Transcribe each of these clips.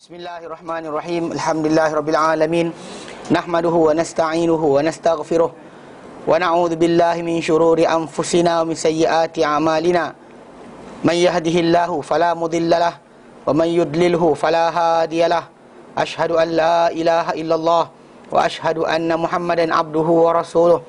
Bismillahirrahmanirrahim. Alhamdulillahirabbil alamin. Nahmaduhu wa nasta'inuhu wa nastaghfiruh. Wa na'udzu billahi min shururi anfusina wa min sayyiati a'malina. Man yahdihillahu fala mudhillalah wa man yudlilhu fala hadiyalah. Ashhadu an la ilaha illallah wa ashhadu anna Muhammadan abduhu wa rasuluh.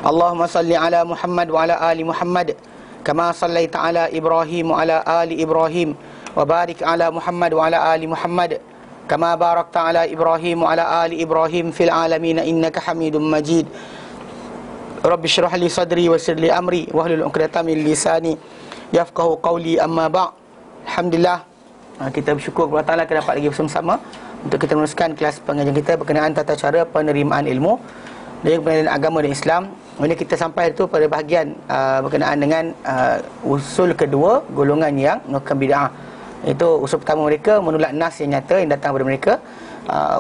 Allahumma salli ala Muhammad wa ala ali Muhammad kama sallaita ala Ibrahim wa ala ali Ibrahim. Wa barik ala Muhammad wa ala ali Muhammad kama barakta ala Ibrahim wa ala ali Ibrahim fil alamin innaka Hamidum Majid. Rabbi shrah li sadri wa yassir li amri wahlul 'uqdatam min lisani yafqahu qawli, amma ba'. Alhamdulillah, kita bersyukur kepada Allah kita dapat lagi bersama-sama untuk kita meneruskan kelas pengajian kita berkenaan tata cara penerimaan ilmu dari pendidikan agama dan Islam. Ini kita sampai itu pada bahagian berkenaan dengan usul kedua golongan yang melakukan bid'ah. Itu usul pertama mereka menolak nas yang nyata yang datang daripada mereka.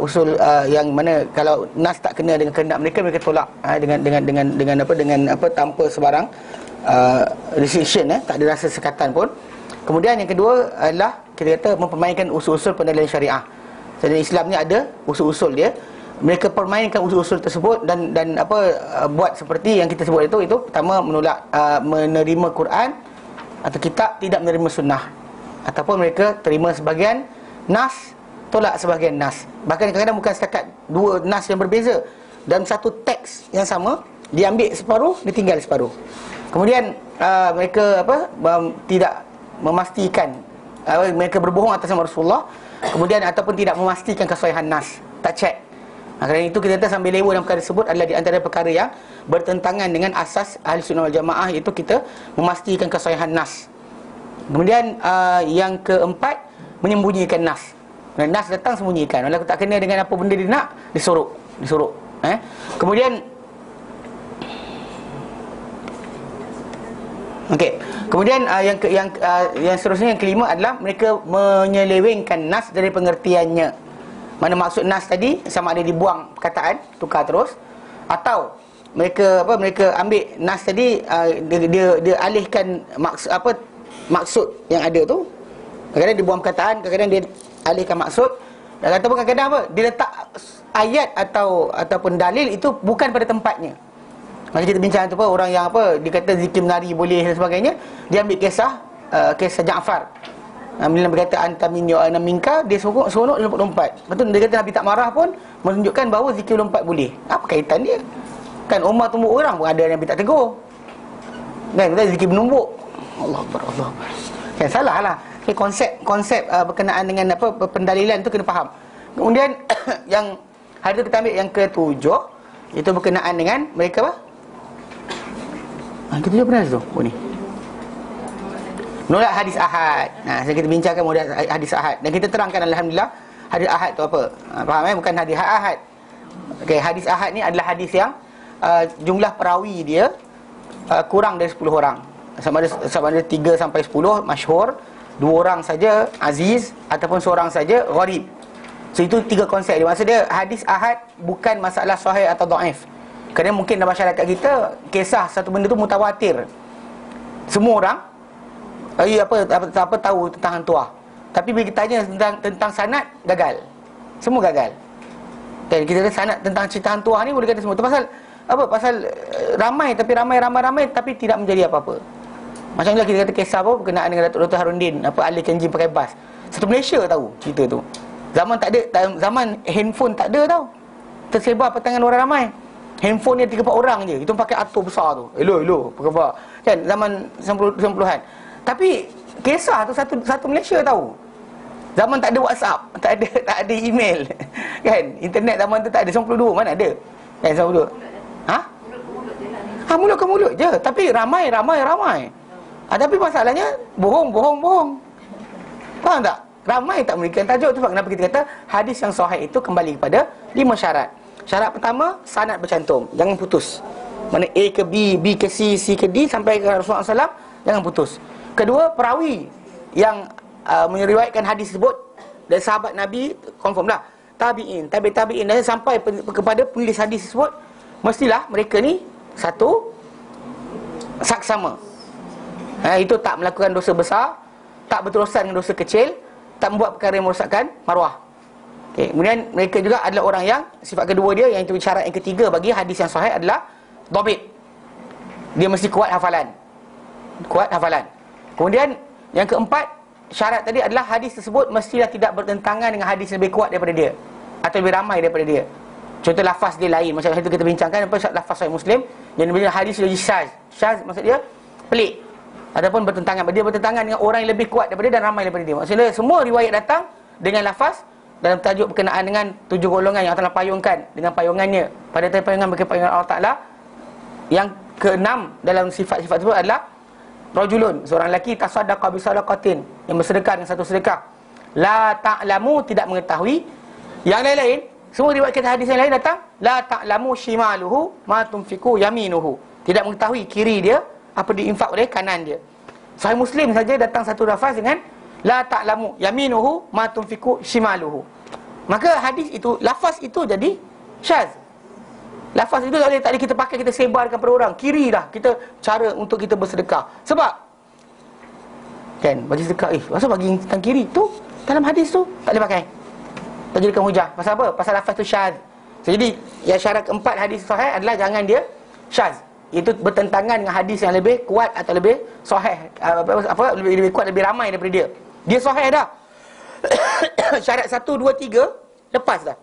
Usul yang mana kalau nas tak kena dengan kehendak mereka, mereka tolak dengan apa tanpa sebarang restriction, tak ada rasa sekatan pun. Kemudian yang kedua adalah kita kata mempermainkan usul-usul pendalilan syariah. Jadi Islam ni ada usul-usul dia. Mereka permainkan usul-usul tersebut dan buat seperti yang kita sebut itu pertama menolak menerima Quran atau kitab, tidak menerima sunnah. Ataupun mereka terima sebahagian nas, tolak sebahagian nas. Bahkan kadang-kadang bukan setakat dua nas yang berbeza, dalam satu teks yang sama, diambil separuh, ditinggal separuh. Kemudian mereka tidak memastikan, mereka berbohong atas nama Rasulullah. Kemudian ataupun tidak memastikan kesahihan nas, tak cek. Kerana itu kita sambil lewa dalam perkara tersebut adalah di antara perkara yang bertentangan dengan asas Ahli Sunnah wal Jamaah, iaitu kita memastikan kesahihan nas. Kemudian yang keempat, menyembunyikan nas. Nas datang sembunyikan. Kalau tak kena dengan apa benda dia nak, disuruh. Kemudian kemudian yang seterusnya, yang kelima adalah mereka menyelewengkan nas dari pengertiannya. Mana maksud nas tadi sama ada dibuang perkataan, tukar terus, atau mereka ambil nas tadi, dia alihkan maksud yang ada tu. Kadang-kadang dia buang perkataan, kadang-kadang dia alihkan maksud, dan ataupun kadang-kadang dia letak ayat ataupun dalil itu bukan pada tempatnya. Macam kita bincang tu orang yang dia kata zikir menari boleh dan sebagainya, dia ambil kisah Ja'far. Bila berkata anta minni wa ana minka, dia seronok lompat-lompat. Betul, dia kata Nabi tak marah pun menunjukkan bahawa zikir lompat boleh. Apa kaitan dia? Kan Umar tumbuk orang pun ada Nabi tak tegur. Kan kita zikir menumbuk. Allah Akbar, Allah Akbar. Kan salah lah. Konsep berkenaan dengan pendalilan tu kena faham. Kemudian yang hari tu kita ambil yang ketujuh, itu berkenaan dengan mereka ketujuh benar tu. Ni menolak hadis ahad. Kita bincangkan menolak hadis ahad dan kita terangkan alhamdulillah hadis ahad tu apa. Faham bukan hadis ahad. Hadis ahad ni adalah hadis yang jumlah perawi dia kurang dari 10 orang. Sama ada 3 sampai 10 masyhur, 2 orang saja aziz, ataupun seorang saja gharib. So itu 3 konsep dia. Maksudnya hadis ahad bukan masalah sahih atau dhaif. Kerana mungkin dalam masyarakat kita kisah satu benda tu mutawatir. Semua orang tahu tentang hantuah. Tapi bila kita tanya tentang sanad, gagal. Semua gagal. Dan kita kata sanad tentang cerita hantuah ni boleh kata semua. Itu pasal ramai tapi tidak menjadi apa-apa. Macam inilah kita kata kisah berkenaan dengan Datuk Dr. Harundin, alihkan jin pakai bas. Satu Malaysia tahu cerita tu. Zaman handphone tak ada tau. Tersebar petangan orang ramai. Handphone dia 3-4 orang je. Itu pakai atur besar tu. Hello, apa khabar? Kan zaman 90-an. Tapi kisah tu satu Malaysia tahu. Zaman tak ada WhatsApp, tak ada email. Kan? Internet zaman tu tak ada. 92 mana ada? Kan 92. Mulut ke mulut je. Tapi ramai. Tapi masalahnya bohong. Faham tak? Ramai tak memberikan tajuk. Itu sebab kenapa kita kata hadis yang sahih itu kembali kepada 5 syarat. Syarat pertama, sanad bercantum, jangan putus. Mana A ke B, B ke C, C ke D sampai ke Rasulullah SAW, jangan putus. Kedua, perawi yang meriwayatkan hadis tersebut dari sahabat Nabi, confirm lah. Tabi'in dan sampai kepada penulis hadis tersebut, mestilah mereka ni satu saksama. Itu tak melakukan dosa besar, tak berterusan dengan dosa kecil, tak membuat perkara yang merosakkan maruah. Okay. Kemudian mereka juga adalah orang yang sifat kedua dia, yang itu syarat yang ketiga bagi hadis yang sahih adalah dhabit. Dia mesti kuat hafalan. Kuat hafalan. Kemudian yang keempat, syarat tadi adalah hadis tersebut mestilah tidak bertentangan dengan hadis yang lebih kuat daripada dia atau lebih ramai daripada dia. Contoh lafaz dia lain, macam itu kita bincangkan apa lafaz Sahih Muslim yang bila hadis lagi syaz. Syaz maksud dia pelik ataupun bertentangan. Dia bertentangan dengan orang yang lebih kuat daripada dia dan ramai daripada dia. Maksudnya semua riwayat datang dengan lafaz dalam tajuk berkenaan dengan 7 golongan yang Allah payungkan dengan payungannya. Pada payungan bagi payungan Allah Ta'ala. Yang keenam dalam sifat-sifat tersebut adalah rajulun, seorang lelaki tasaddaqa bi sadaqatin, yang bersedekah dengan satu sedekah. La ta'lamu, tidak mengetahui. Yang lain-lain, semua riwayat kita hadis yang lain datang la ta'lamu shimaluhu ma tunfiqu yaminuhu. Tidak mengetahui kiri dia apa diinfak oleh kanan dia. Sahih Muslim saja datang satu lafaz dengan la ta'lamu yaminuhu ma tunfiqu shimaluhu. Maka hadis itu, lafaz itu jadi syaz. Lafaz itu tak boleh kita pakai, kita sebarkan pada orang. Kiri dah kita cara untuk kita bersedekah. Sebab kan bagi sedekah, pasal bagi tentang kiri tu dalam hadis tu tak boleh pakai. Tak jadikan hujah. Pasal apa? Pasal lafaz tu syaz. Jadi yang syarat keempat hadis sahih adalah jangan dia syaz. Itu bertentangan dengan hadis yang lebih kuat atau lebih sahih, lebih kuat, lebih ramai daripada dia. Dia sahih dah. Syarat 1, 2, 3 lepas dah.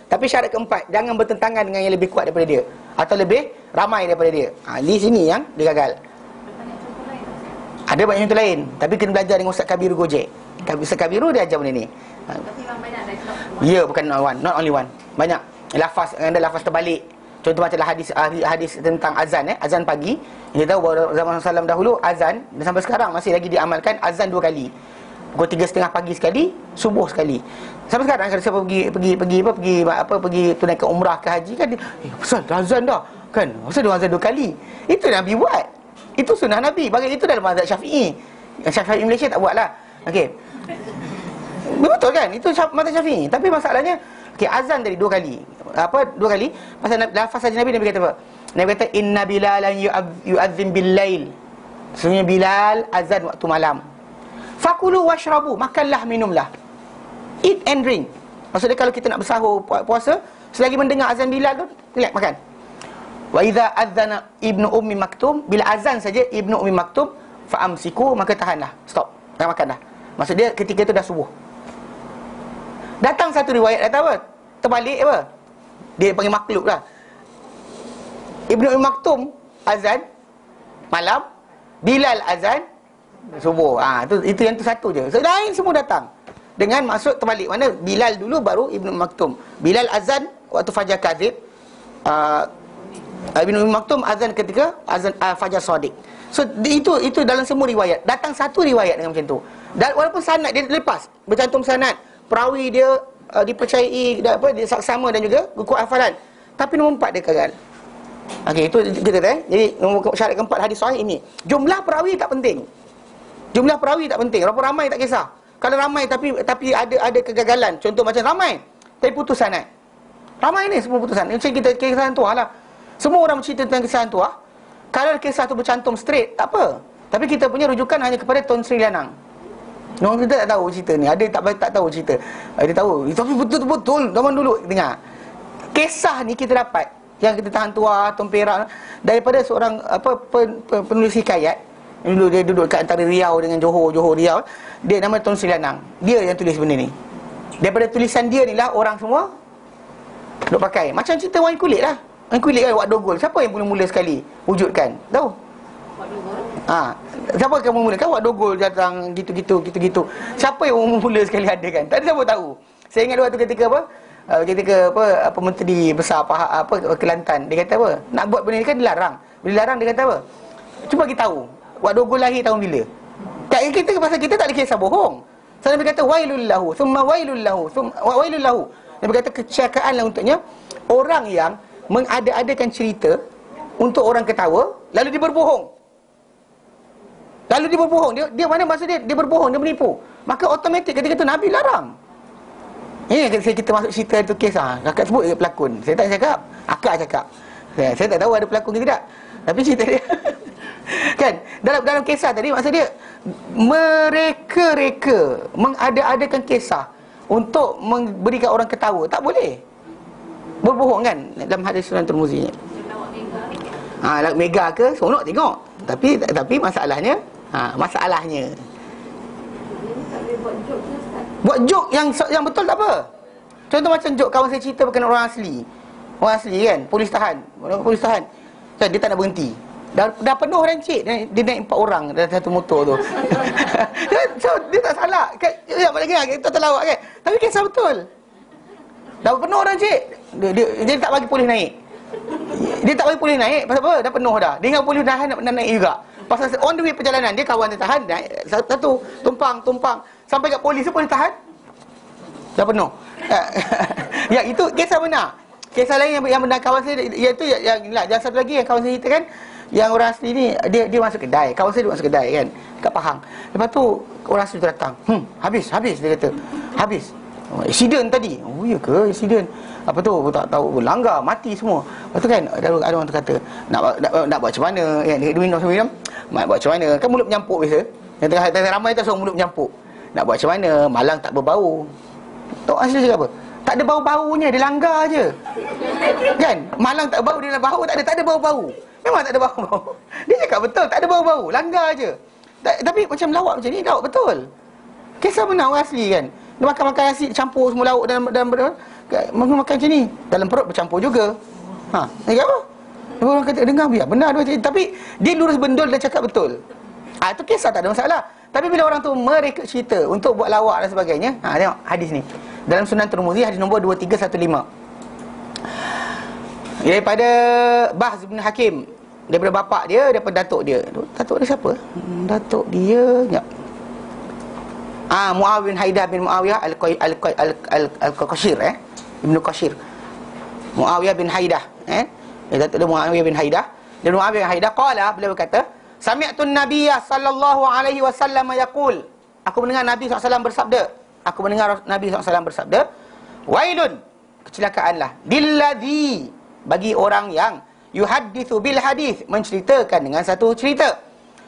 Tapi syarat keempat, jangan bertentangan dengan yang lebih kuat daripada dia atau lebih ramai daripada dia. Di sini yang dia gagal. Ada banyak contoh lain, tapi kena belajar dengan Ustaz Kabiru Gojek. Ustaz Kabiru dia ajar benda ni. Ya, bukan not only one. Banyak. Lafaz, ada lafaz terbalik. Contoh macam hadis tentang azan, azan pagi. Kita tahu bahawa zaman Rasulullah dahulu azan, dan sampai sekarang masih lagi diamalkan azan 2 kali. Pukul 3.30 pagi sekali, subuh sekali. Sampai sekarang kalau siapa pergi tunaikan umrah ke haji kan dia, pasal azan dah kan, pasal dia azan 2 kali. Itu Nabi buat. Itu sunnah Nabi. Bagi itu dalam mazhab Syafi'i. Syafi'i Malaysia tak buat lah. Okey. Betul kan? Itu mazhab Syafi'i. Tapi masalahnya azan tadi 2 kali. 2 kali? Pasal lafaz saja Nabi kata apa? Nabi kata inna bilalan yu'adzim bil lail. Sesungguhnya Bilal azan waktu malam. Fakulu washrabu, makanlah, minumlah. Eat and drink. Maksudnya kalau kita nak bersahur puasa, selagi mendengar azan Bilal tu, relax makan. Wa idza adzana Ibnu Ummi Maktum, bila azan saja Ibnu Ummi Maktum, fa amsiku, maka tahanlah. Stop. Jangan makan dah. Maksud dia ketika itu dah subuh. Datang satu riwayat kata apa? Terbalik apa? Dia panggil makhluk lah. Ibnu Ummi Maktum azan malam, Bilal azan subuh. Itu yang tu satu je. So, lain semua datang dengan maksud terbalik. Mana Bilal dulu baru Ibnu Maktum. Bilal azan waktu fajar kadhib, Ibnu Maktum azan ketika azan fajar shadiq. So itu dalam semua riwayat. Datang satu riwayat dengan macam tu. Dan walaupun sanad dia lepas, bercantum sanad, perawi dia dipercayai, dia saksama dan juga kuat hafalan. Tapi nombor 4 dia gagal. Okey, itu kita kata Jadi syarat keempat hadis sahih ini. Jumlah perawi tak penting. Jumlah perawi tak penting. Berapa ramai tak kisah. Kalau ramai tapi ada kegagalan. Contoh macam ramai tapi putus sanad. Ramai ni semua putus sanad. Macam kita kisah hantu lah. Semua orang bercerita tentang kisah hantu. Kalau kisah tu bercantum straight, tak apa. Tapi kita punya rujukan hanya kepada Tun Sri Lanang. Orang kita tak tahu cerita ni. Ada tak tahu cerita. Ada tahu. Tapi betul-betul zaman dulu dengar. Kisah ni kita dapat yang kita tahan tua, Tun Perak, daripada seorang penulis hikayat. Dulu dia duduk kat antara Riau dengan Johor Riau. Dia nama Tun Sri Lanang. Dia yang tulis benda ni. Daripada tulisan dia ni lah orang semua duk pakai. Macam cerita Wang Kulit lah. Wang Kulit kan, Wak Dogol. Siapa yang mula-mula sekali wujudkan? Tahu? Wak Dogol? Siapa yang mula kan Wak Dogol datang gitu. Siapa yang mula sekali ada kan? Tak ada siapa tahu. Saya ingat waktu ketika Menteri Besar Kelantan, dia kata apa? Nak buat benda ni kan dilarang. Bila dilarang dia kata apa? Cuba kita tahu Wak Dogol lahir tahun bila. Tak, kita pasal kita tak ada kisah bohong. So Nabi kata wailul lahu, thumma wailul lahu, thumma wailul lahu. Nabi kata kecelakaan lah untuknya orang yang mengada-adakan cerita untuk orang ketawa, lalu dia berbohong. Dia mana maksud dia berbohong, dia menipu. Maka automatik ketika itu Nabi larang. Ini kita masuk cerita tu kes kakak sebut dia pelakon. Saya tak cakap, akak cakap. Saya tak tahu ada pelakon ke tidak. Tapi cerita dia Kan? Dalam kisah tadi maksud dia mereka mengada-adakan kisah untuk memberikan orang ketawa. Tak boleh. Berbohong kan dalam hadis Sunan Tirmizi ni. Mega ke seronok tengok. Tapi masalahnya buat joke yang betul tak apa. Contoh macam joke kawan saya cerita berkenaan orang asli kan, polis tahan kan, dia tak nak berhenti. Dah penuh rancik, dia naik 4 orang dalam satu motor tu. So dia tak salah kan, ya lagi kita terlawak kan, tapi kisah betul. Dah penuh rancik, dia tak bagi polis naik. Pasal apa? Dah penuh dah. Dia ingat polis tahan nak naik juga. Pasal on the way perjalanan dia, kawan dia tahan naik satu tumpang sampai kat polis tu, polis tahan dah penuh. Ya, itu kisah benar. Kisah lain yang benar kawan saya, iaitu yang satu lagi yang kawan saya ceritakan, yang orang asli ni dia masuk kedai. Kawan saya dia masuk kedai kan kat Pahang. Lepas tu orang asli tu datang. Habis dia kata. Habis. Accident tadi. Oh ya ke accident? Apa tu? Aku tak tahu. Langgar, mati semua. Lepas tu kan ada orang tu kata, nak buat macam mana kan? Dia minum. Nak buat macam mana? Kan mulut menyampuk biasa. Yang tengah ramai tu seorang mulut menyampuk. Nak buat macam mana? Malang tak berbau. Tok asli cakap apa? Tak ada bau-baunya, dia langgar je. Kan? Malang tak bau, dia bau, tak ada bau-bau. Memang tak ada bau-bau. Dia cakap betul, tak ada bau-bau, langgar je. Tapi macam lawak macam ni, lawak betul. Kisah benar orang asli kan. Dia makan nasi, campur semua lauk dalam makan macam ni. Dalam perut bercampur juga. Dia kata apa? Orang kata, dengar biar, benar dia cakap. Tapi dia lurus bendul dan cakap betul. Itu kisah tak ada masalah. Tapi bila orang tu mereka cerita untuk buat lawak dan sebagainya, tengok hadis ni dalam Sunan Tirmizi, hadis nombor 2315, daripada Bahz bin Hakim, daripada bapak dia, daripada datuk dia. Datuk dia siapa? Datuk dia Muawiyah bin Haidah bin Muawiyah Al-Qashir, Ibnu Qashir. Muawiyah bin Haidah, datuk dia Muawiyah bin Haidah. Dan Muawiyah bin Haidah qala, beliau berkata, sami'tun nabiyya sallallahu alaihi wasallam yaqul, aku mendengar Nabi SAW bersabda. Wailun, kecelakaanlah, dilladzi, bagi orang yang yuhaddithu bil hadis, menceritakan dengan satu cerita,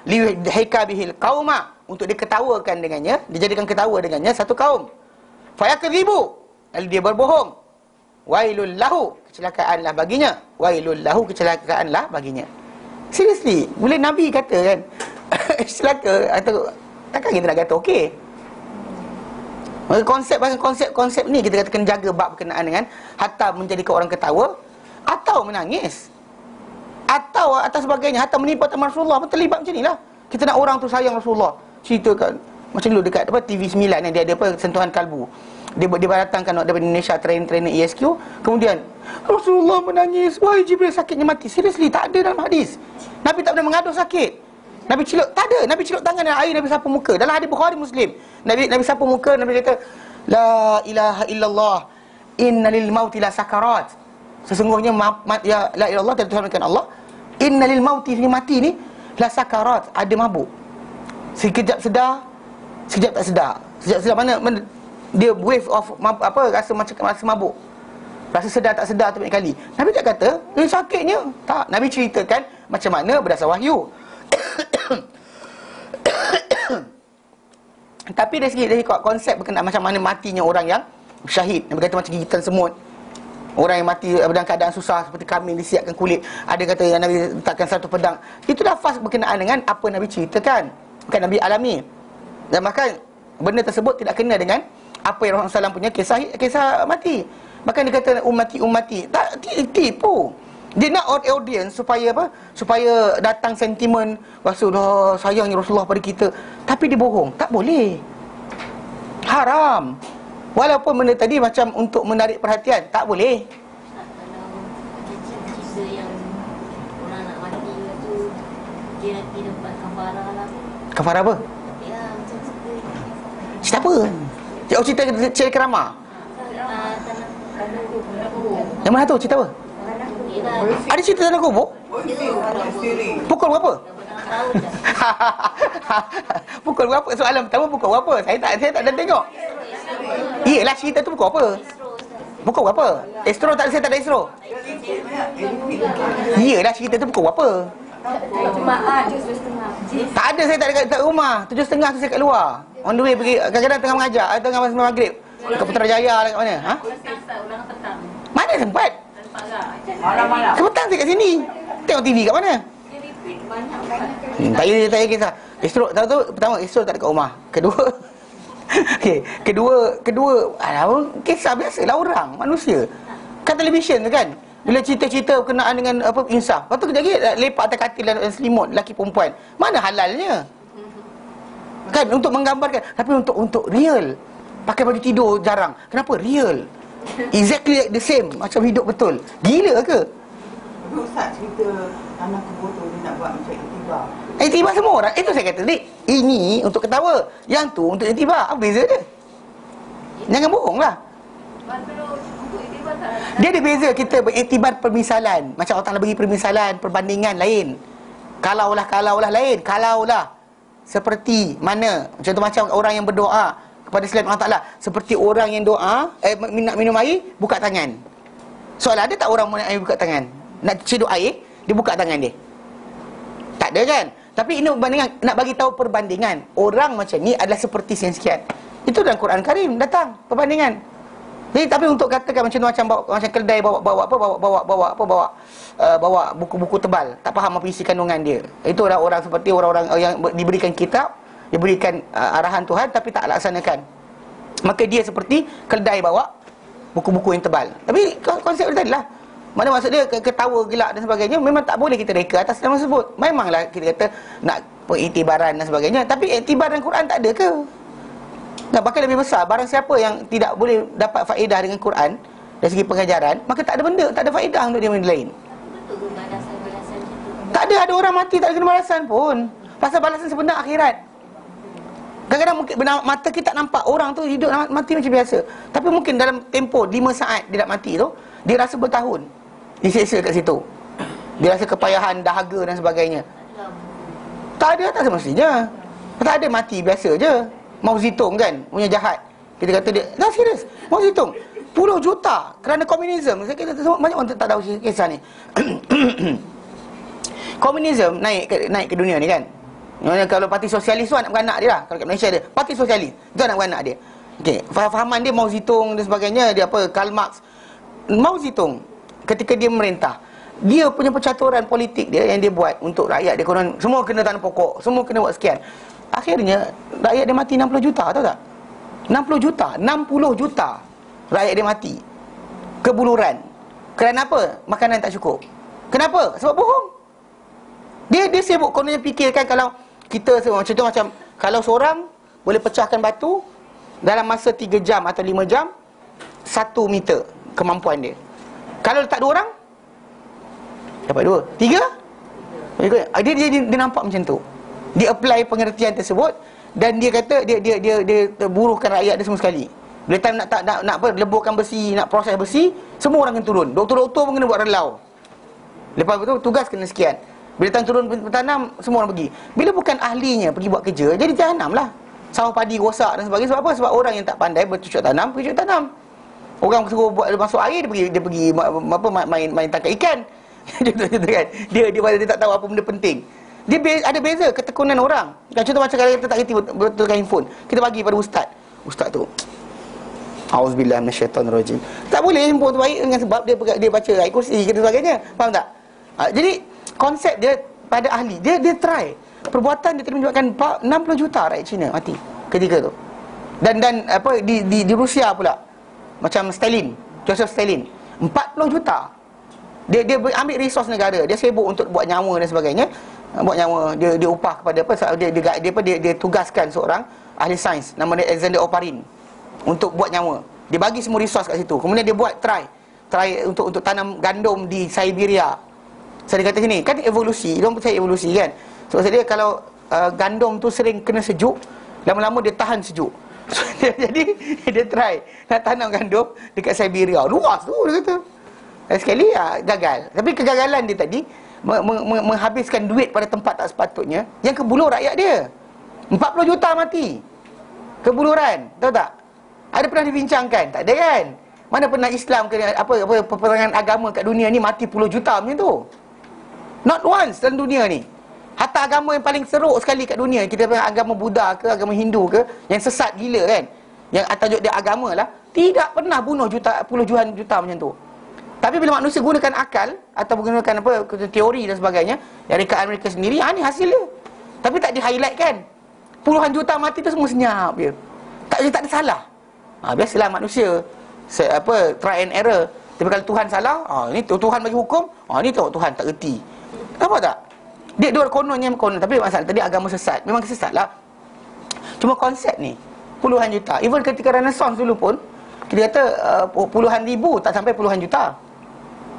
liyudhika bihil qauma, untuk diketawakan dengannya, dijadikan ketawa dengannya satu kaum. Fayakdzibu, lalu dia berbohong. Wailul lahu, kecelakaanlah baginya. Wailul lahu, kecelakaanlah baginya. Seriously, boleh Nabi kata kan celaka, atau takkan kita nak kata okey? Maka konsep ni kita kata kena jaga bab berkenaan dengan hatta menjadikan orang ketawa, atau menangis, atau sebagainya, hatta menipu teman Rasulullah pun terlibat macam ni lah. Kita nak orang tu sayang Rasulullah, ceritakan macam dulu dekat TV9 yang dia ada sentuhan kalbu. Dia datangkan daripada Indonesia, trainer ESQ. Kemudian Rasulullah menangis, wahai Jibril sakitnya mati. Seriously, tak ada dalam hadis. Nabi tak pernah mengadu sakit. Nabi celuk, tak ada. Nabi celuk tangan dan air, Nabi sapu muka. Dalam hadis Bukhari Muslim, Nabi sapu muka, Nabi kata, la ilaha illallah, inna lil mauti la sakarat. Sesungguhnya ya la ilallah, tidak Tuhan melainkan Allah. Inna lil mauti, mati ni, la sakarat, ada mabuk. Sekejap sedar, sekejap tak sedar. Sekejap sedar mana dia wave of rasa macam rasa mabuk, rasa sedar tak sedar tu banyak kali. Nabi tak kata sakitnya, tak. Nabi ceritakan macam mana berdasar wahyu. Tapi dari segi konsep berkenaan macam mana matinya orang yang syahid, Nabi kata macam gigitan semut. Orang yang mati dalam keadaan susah seperti kambing disiapkan kulit. Ada kata yang Nabi letakkan satu pedang. Itu lafaz berkenaan dengan apa Nabi ceritakan, bukan Nabi alami. Dan bahkan benda tersebut tidak kena dengan apa yang Rasulullah SAW punya kisah mati. Bahkan dia kata ummati. Tak, tipu. Dia nak audience supaya apa? Supaya datang sentimen Rasulullah sayangnya Rasulullah pada kita. Tapi dia bohong. Tak boleh. Haram. Walaupun benda tadi macam untuk menarik perhatian, tak boleh. Kalau cerita yang orang nak mati tu, dia nanti dapat kafarah lah. Kafarah apa? Ya, macam cerita apa? Oh, cerita kerama. Yang mana tu? Cerita apa? Ada cerita tanah kubur? Pukul berapa? Pukul berapa? Soalan pertama pukul berapa? Saya tak ada tengok. Iyalah, cerita tu pukul apa? Pukul berapa? Saya tak ada Astro. Iyalah, cerita tu pukul berapa? Jumaat 7.30. Tak ada, saya tak ada kat rumah. 7.30 tu saya kat luar. On the way pergi, kadang-kadang tengah mengajar, tengah masa maghrib. Ke Putrajaya lah kat mana? Ha? Ulang petang. Mana sempat? Malam-malam. Sebentar saya kat sini. Tengok TV kat mana? Dia repeat banyak. Tak payah kisah. Esok, tahu tu, pertama esok tak ada kat rumah. Kedua, okey, kedua, kisah biasalah orang, manusia. Kan televisyen tu kan, bila cerita-cerita berkenaan dengan apa insaf. Lepas tu kejap lagi lepak atas katil dan selimut lelaki perempuan. Mana halalnya? Kan untuk menggambarkan, tapi untuk real. Pakai baju tidur jarang. Kenapa? Real. Exactly the same macam hidup betul. Gila ke? Ustaz cerita anak kubur tu dia nak buat macam iktibar. Iktibar semua orang. Itu saya kata tadi. Ini untuk ketawa. Yang tu untuk iktibar. Apa beza dia? Jangan bohong lah. Dia ada beza kita beriktibar permisalan. Macam Allah Ta'ala bagi permisalan, perbandingan lain. Kalaulah lain. Kalaulah seperti mana? Contoh macam orang yang berdoa kepada selain Allah Ta'ala, seperti orang yang doa nak minum air, buka tangan. Soalan, ada tak orang minum air buka tangan? Nak cedok air, dia buka tangan dia? Tak ada kan? Tapi ini perbandingan, nak bagi tahu perbandingan. Orang macam ni adalah seperti sekian. Itu dalam Quran Karim datang perbandingan. Jadi tapi untuk katakan macam kedai bawa buku-buku tebal, tak faham apa isi kandungan dia. Itu orang seperti orang-orang yang diberikan kitab, diberikan arahan Tuhan tapi tak laksanakan. Maka dia seperti kedai bawa buku-buku yang tebal. Tapi konsep dia tadilah, mana maksud dia ketawa gelak dan sebagainya, memang tak boleh kita reka atas nama tersebut. Memanglah kita kata nak pengiktibaran dan sebagainya, tapi iktibar dalam Quran tak ada ke? Nah, bahkan lebih besar, barang siapa yang tidak boleh dapat faedah dengan Quran dari segi pengajaran, maka tak ada benda, tak ada faedah untuk dia benda lain. Betul ke balasan-balasan gitu? Tak ada orang mati tak ada kena balasan pun. Pasal balasan sebenar akhirat. Kadang-kadang mungkin mata kita tak nampak orang tu hidup mati macam biasa. Tapi mungkin dalam tempoh 5 saat dia nak mati tu, dia rasa bertahun diseksa kat situ. Dia rasa kepayahan, dahaga dan sebagainya. Tak ada, tak semestinya. Tak ada, mati biasa je. Mao Zedong kan, punya jahat. Kita kata dia, dah serius, Mao Zedong puluh juta kerana komunisme. Saya kata banyak orang tak tahu kisah ni. Komunisme naik ke dunia ni kan. Kalau parti sosialis tu anak beranak dia lah. Kalau kat Malaysia dia parti sosialis, itu anak beranak dia. Okey, fahaman dia Mao Zedong dan sebagainya, dia apa, Karl Marx. Mao Zedong ketika dia memerintah, dia punya percaturan politik dia yang dia buat untuk rakyat dia, korang semua kena tanam pokok, semua kena buat sekian. Akhirnya rakyat dia mati 60 juta, tahu tak? 60 juta rakyat dia mati kebuluran. Kerana apa? Makanan tak cukup. Kenapa? Sebab bohong. Dia sibuk kononnya fikirkan kalau kita contoh macam kalau seorang boleh pecahkan batu dalam masa 3 jam atau 5 jam, 1 meter kemampuan dia. Kalau letak 2 orang, dapat 2, 3. Dia nampak macam tu. Dia apply pengertian tersebut dan dia kata dia buruhkan rakyat dia semua sekali. Bila time nak leburkan besi, nak proses besi, semua orang kena turun. Doktor-doktor pun kena buat relau. Lepas itu tugas kena sekian. Bila time turun bertanam, semua orang pergi. Bila bukan ahlinya pergi buat kerja, jadi jahanam lah. Sawah padi rosak dan sebagainya. Sebab apa? Sebab orang yang tak pandai bercucuk tanam, pergi cucuk tanam. Orang suruh buat masuk air, dia pergi main tangkap ikan. Contoh kan. Dia tak tahu apa benda penting. Dia ada beza ketekunan orang. Contoh macam kalau kita tak kerti betulkan handphone, kita bagi pada ustaz tu, auzubillah minasyaitanirrajim. Tak boleh handphone tu baik dengan sebab dia baca ayat kursi dan sebagainya. Faham tak? Jadi konsep dia pada ahli, dia try. Perbuatan dia telah menyebabkan 60 juta rakyat Cina mati ketika tu. Dan apa di Rusia pula. Macam Stalin, Joseph Stalin, 40 juta. Dia ambil resource negara, dia sibuk untuk buat nyawa dan sebagainya. Buat nyawa, dia upah kepada apa, dia tugaskan seorang ahli sains nama dia Alexander Oparin untuk buat nyawa. Dia bagi semua resource kat situ. Kemudian dia buat try untuk tanam gandum di Siberia. Saya kata sini, kan evolusi, dia percaya evolusi kan. So maksud dia kalau gandum tu sering kena sejuk, lama-lama dia tahan sejuk. So, jadi dia try nak tanam gandum dekat Siberia. Luas tu dia kata. Sekali gagal. Tapi kegagalan dia tadi menghabiskan duit pada tempat tak sepatutnya, yang kebulur rakyat dia. 40 juta mati kebuluran, tahu tak? Ada pernah dibincangkan? Tak ada kan? Mana pernah Islam ke apa peperangan agama kat dunia ni mati puluh juta macam tu? Not once dalam dunia ni. Hatta agama yang paling teruk sekali kat dunia, kita panggil agama Buddha ke, agama Hindu ke, yang sesat gila kan, yang tajuk dia agama lah, tidak pernah bunuh puluhan juta macam tu. Tapi bila manusia gunakan akal atau menggunakan apa, teori dan sebagainya, yang rekaan mereka sendiri, ni hasilnya. Tapi tak di-highlight kan. Puluhan juta mati tu semua senyap je. Tak ada salah. Biasalah manusia try and error. Tapi kalau Tuhan salah, ni Tuhan bagi hukum, ni tengok Tuhan tak reti. Nampak tak? Dia kononnya konon, tapi masalah tadi agama sesat. Memang sesat lah. Cuma konsep ni puluhan juta. Even ketika Renaissance dulu pun, kita kata puluhan ribu, tak sampai puluhan juta.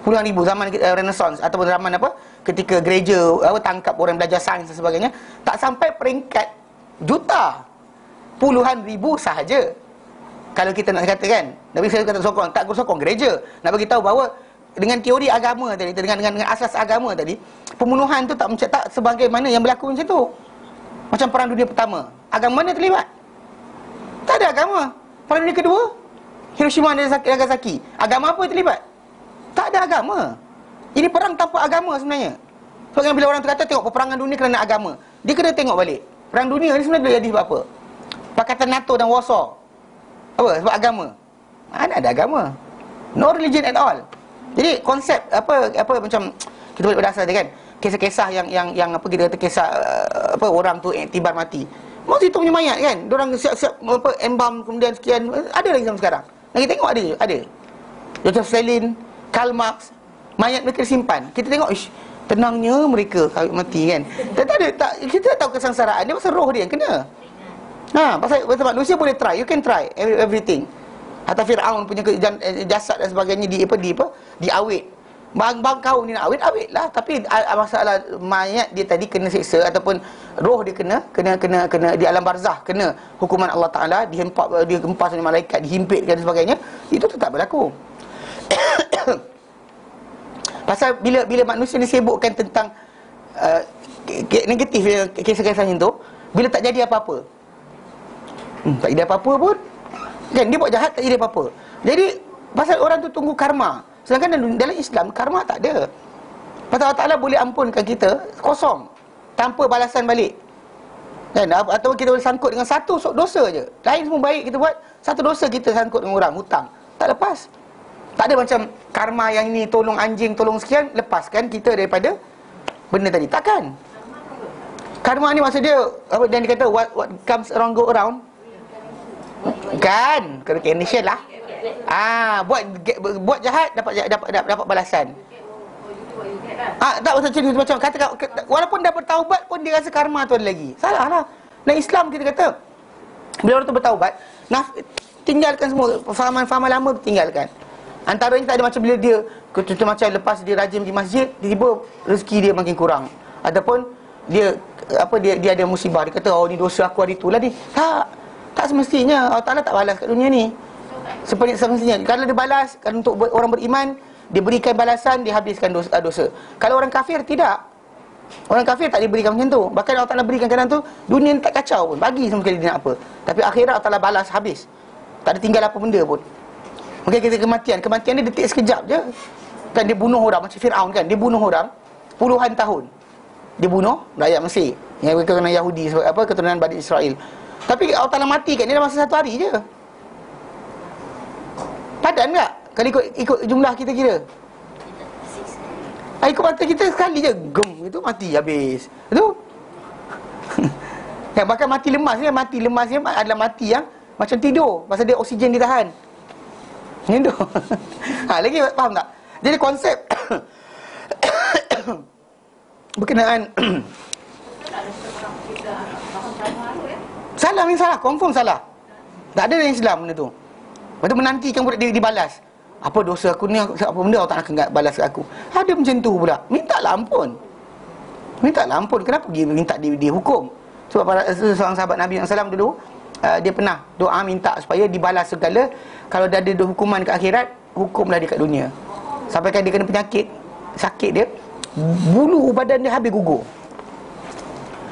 Puluhan ribu zaman Renaissance ataupun zaman ketika gereja tangkap orang belajar sains dan sebagainya, tak sampai peringkat juta. Puluhan ribu sahaja. Kalau kita nak katakan, tapi saya kata tak sokong gereja. Nak bagi tahu bahawa dengan teori agama tadi, dengan asas agama tadi, pembunuhan tu tak sebagaimana yang berlaku macam tu. Macam Perang Dunia Pertama, agama mana terlibat? Tak ada agama. Perang Dunia Kedua, Hiroshima dan Nagasaki, agama apa terlibat? Tak ada agama. Ini perang tanpa agama sebenarnya. Sebab bila orang tu kata tengok peperangan dunia kerana agama, dia kena tengok balik. Perang dunia ni sebenarnya jadi sebab apa? Pakatan NATO dan Warsaw, apa? Sebab agama. Mana ada agama? No religion at all. Jadi konsep macam kita boleh berdasar dia kan, kisah-kisah yang apa kita kata kisah orang tu tibar mati. Masa itu punya mayat kan, diorang siap-siap embam kemudian sekian, ada lagi sampai sekarang. Lagi tengok ada. Joseph Stalin, Karl Marx, mayat mereka disimpan. Kita tengok, tenangnya mereka kawit mati kan. Kita tak tahu kesengsaraan dia, pasal roh dia yang kena. Pasal manusia boleh try, you can try everything. Hatta Fir'aun punya jasad dan sebagainya diawet. Bang kau ni nak awet lah. Tapi masalah mayat dia tadi kena siksa ataupun roh dia kena di alam barzah, kena hukuman Allah Ta'ala, dihempas oleh malaikat, dihimpitkan dan sebagainya. Itu tetap berlaku. Pasal bila manusia disibukkan tentang negatif kisah-kisah macam tu, bila tak jadi apa-apa, tak jadi apa-apa pun kan, dia buat jahat tak jadi apa-apa. Jadi pasal orang tu tunggu karma. Sedangkan dalam Islam karma tak ada. Pasal Allah Ta'ala boleh ampunkan kita kosong, tanpa balasan balik kan, atau kita boleh sangkut dengan satu dosa je. Lain semua baik kita buat, satu dosa kita sangkut dengan orang, hutang, tak lepas. Tak ada macam karma yang ini tolong anjing, tolong sekian, lepaskan kita daripada benda tadi. Takkan. Karma ni maksud dia dan dia kata what comes around go around. Kan, kena condition lah. Buat jahat dapat balasan. Tak macam kata walaupun dah bertaubat pun dia rasa karma tu ada lagi. Salah lah. Dalam Islam kita kata bila orang tu bertaubat, tinggalkan semua fahaman-fahaman lama, tinggalkan. Antaranya tak ada macam bila dia contoh macam lepas dia rajin di masjid, tiba-tiba rezeki dia makin kurang, ataupun dia ada musibah, dia kata ni dosa aku hari tu lah ni. Tak semestinya. Allah Ta'ala tak balas kat dunia ni seperti semestinya. Kalau dia balas, kalau untuk orang beriman, dia berikan balasan, dia habiskan dosa. Kalau orang kafir tidak. Orang kafir tak diberikan macam tu. Bahkan Allah Ta'ala berikan kadang tu dunia ni tak kacau pun, bagi sama sekali dia nak apa. Tapi akhirat Allah Ta'ala balas habis, tak ada tinggal apa benda pun. Mungkin kita kematian ni detik sekejap je kan. Dia bunuh orang macam Fir'aun kan, dia bunuh orang puluhan tahun. Dia bunuh rakyat Mesir yang keturunan Yahudi, keturunan Bani Israel. Tapi Allah Ta'ala mati kat dia dalam masa satu hari je. Padan tak? Kalau ikut jumlah kita kira, ikut mata kita sekali je, gem, itu mati habis. Itu ya, bahkan mati lemas ni adalah mati yang macam tidur, pasal dia oksigen ditahan. Macam tu. Lagi faham tak? Jadi konsep berkenaan salah ni salah, confirm salah. Tak ada dalam Islam benda tu. Lepas tu menantikan budak dia dibalas. Apa dosa aku ni, apa benda Allah tak akan balas kat aku. Ada macam tu pula. Mintalah ampun. Kenapa dia minta dihukum? Sebab seorang sahabat Nabi SAW dulu, dia pernah doa minta supaya dibalas segala. Kalau dah ada hukuman ke akhirat, hukumlah dia kat dunia. Sampai kan dia kena penyakit, sakit dia, bulu badan dia habis gugur.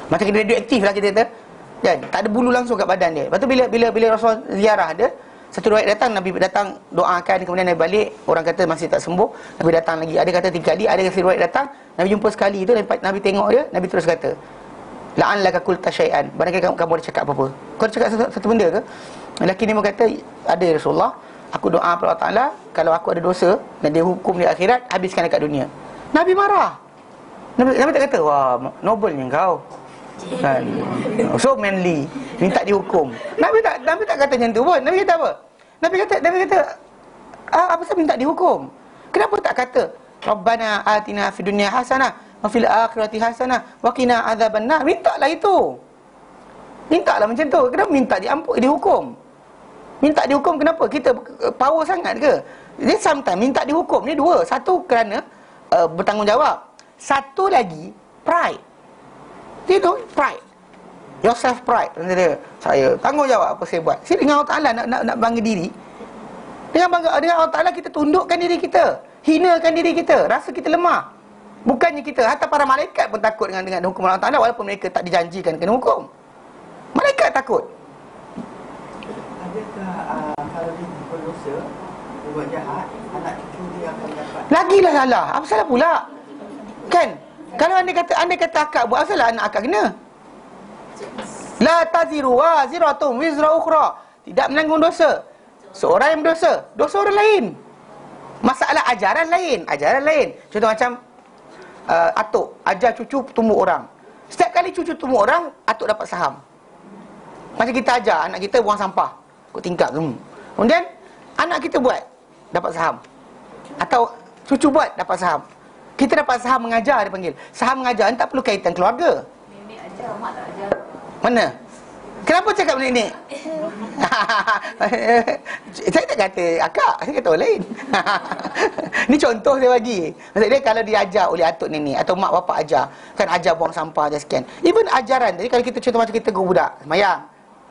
Macam kena radioaktif lah kita kata kan, tak ada bulu langsung kat badan dia. Lepas tu bila Rasul ziarah dia, Satu riwayat datang, Nabi datang doakan, kemudian Nabi balik, orang kata masih tak sembuh, Nabi datang lagi. Ada kata 3 kali, ada riwayat datang, Nabi jumpa sekali itu, Nabi tengok dia, Nabi terus kata, la'allaka qulta syai'an, barangkali kamu ada cakap apa-apa. Kau ada cakap satu benda ke? Lelaki ni berkata, ada ya Rasulullah, aku doa kepada Allah Ta'ala, kalau aku ada dosa dan dia hukum di akhirat, habiskan dekat dunia. Nabi marah. Nabi tak kata, wah, nobelnya kau kan, so manly, minta dihukum. Nabi tak kata macam tu pun. Nabi kata apa? Nabi kata apa sebab minta dihukum? Kenapa tak kata Rabbana atina fid dunya hasanah wa fil akhirati hasanah wa qina adzabannar? Mintalah itu. Mintalah macam tu. Kenapa minta dihukum? Minta dihukum kenapa? Kita power sangat ke? Dia sometimes minta dihukum ni dua. Satu kerana bertanggungjawab. Satu lagi pride. Itu pride. Your self pride. Saya tanggungjawab apa saya buat. Saya dengan Allah Ta'ala nak bangga diri. Dengan Allah Ta'ala kita tundukkan diri kita, hinakan diri kita, rasa kita lemah. Bukannya kita, hatta para malaikat pun takut dengan hukum Allah Ta'ala, walaupun mereka tak dijanjikan kena hukum. Malaikat takut. Adakah kalau dia berdosa, dia buat jahat, anak cucu dia akan dapat? Lagilah salah. Apa salah pula? Kan? Kalau anda kata akak buat, apa salah anak akak kena? La taziru waziratun wizra ukhra. Tidak menanggung dosa seorang yang berdosa, dosa orang lain. Masalah ajaran lain. Contoh macam atuk ajar cucu tumbuh orang. Setiap kali cucu tumbuh orang, atuk dapat saham. Macam kita ajar anak kita buang sampah ikut tingkap. Kemudian anak kita buat, dapat saham. Atau cucu buat, dapat saham. Kita dapat saham mengajar, dia panggil. Saham mengajar ni tak perlu kaitan keluarga. Nenek ajar, mak tak ajar. Mana? Kenapa cakap nenek? Saya tak kata akak, saya kata orang lain. Ni contoh saya bagi. Maksudnya kalau diajar oleh atuk nenek atau mak bapak ajar, kan ajar buang sampah ajar sekian. Even ajaran. Jadi kalau kita contoh macam kita guru budak semayang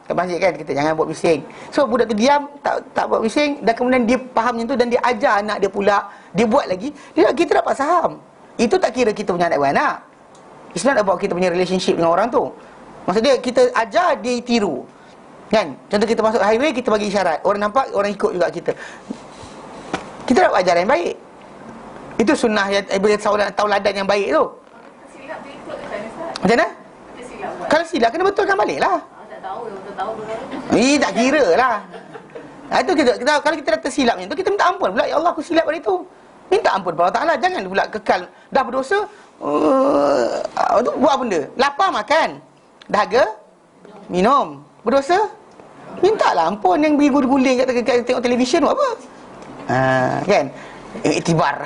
kat masjid kan, kita jangan buat bising. So budak tu diam, tak buat bising, dan kemudian dia faham macam tu dan dia ajar anak dia pula, dia buat lagi, kita dapat saham. Itu tak kira kita punya anak beranak. It's not about kita punya relationship dengan orang tu. Maksudnya kita ajar, dia tiru. Kan? Contoh kita masuk highway, kita bagi isyarat. Orang nampak, orang ikut juga kita. Kita dapat ajaran yang baik. Itu sunnah yang tauladan yang baik tu. Silap dia ikut kan Ustaz? Macam mana? Kita silap buat. Kalau silap, kena betulkan balik lah. Tak tahu benar. Tak kira lah. Itu kita, kalau kita dah tersilap macam tu, kita minta ampun pula. Ya Allah, aku silap pada itu. Minta ampun kepada Allah Ta'ala. Jangan pula kekal. Dah berdosa, tu buat benda. Lapar makan, dahaga minum. Berdosa, mintalah ampun. Yang berguling kat tengok televisyen buat apa? Kan? Iktibar.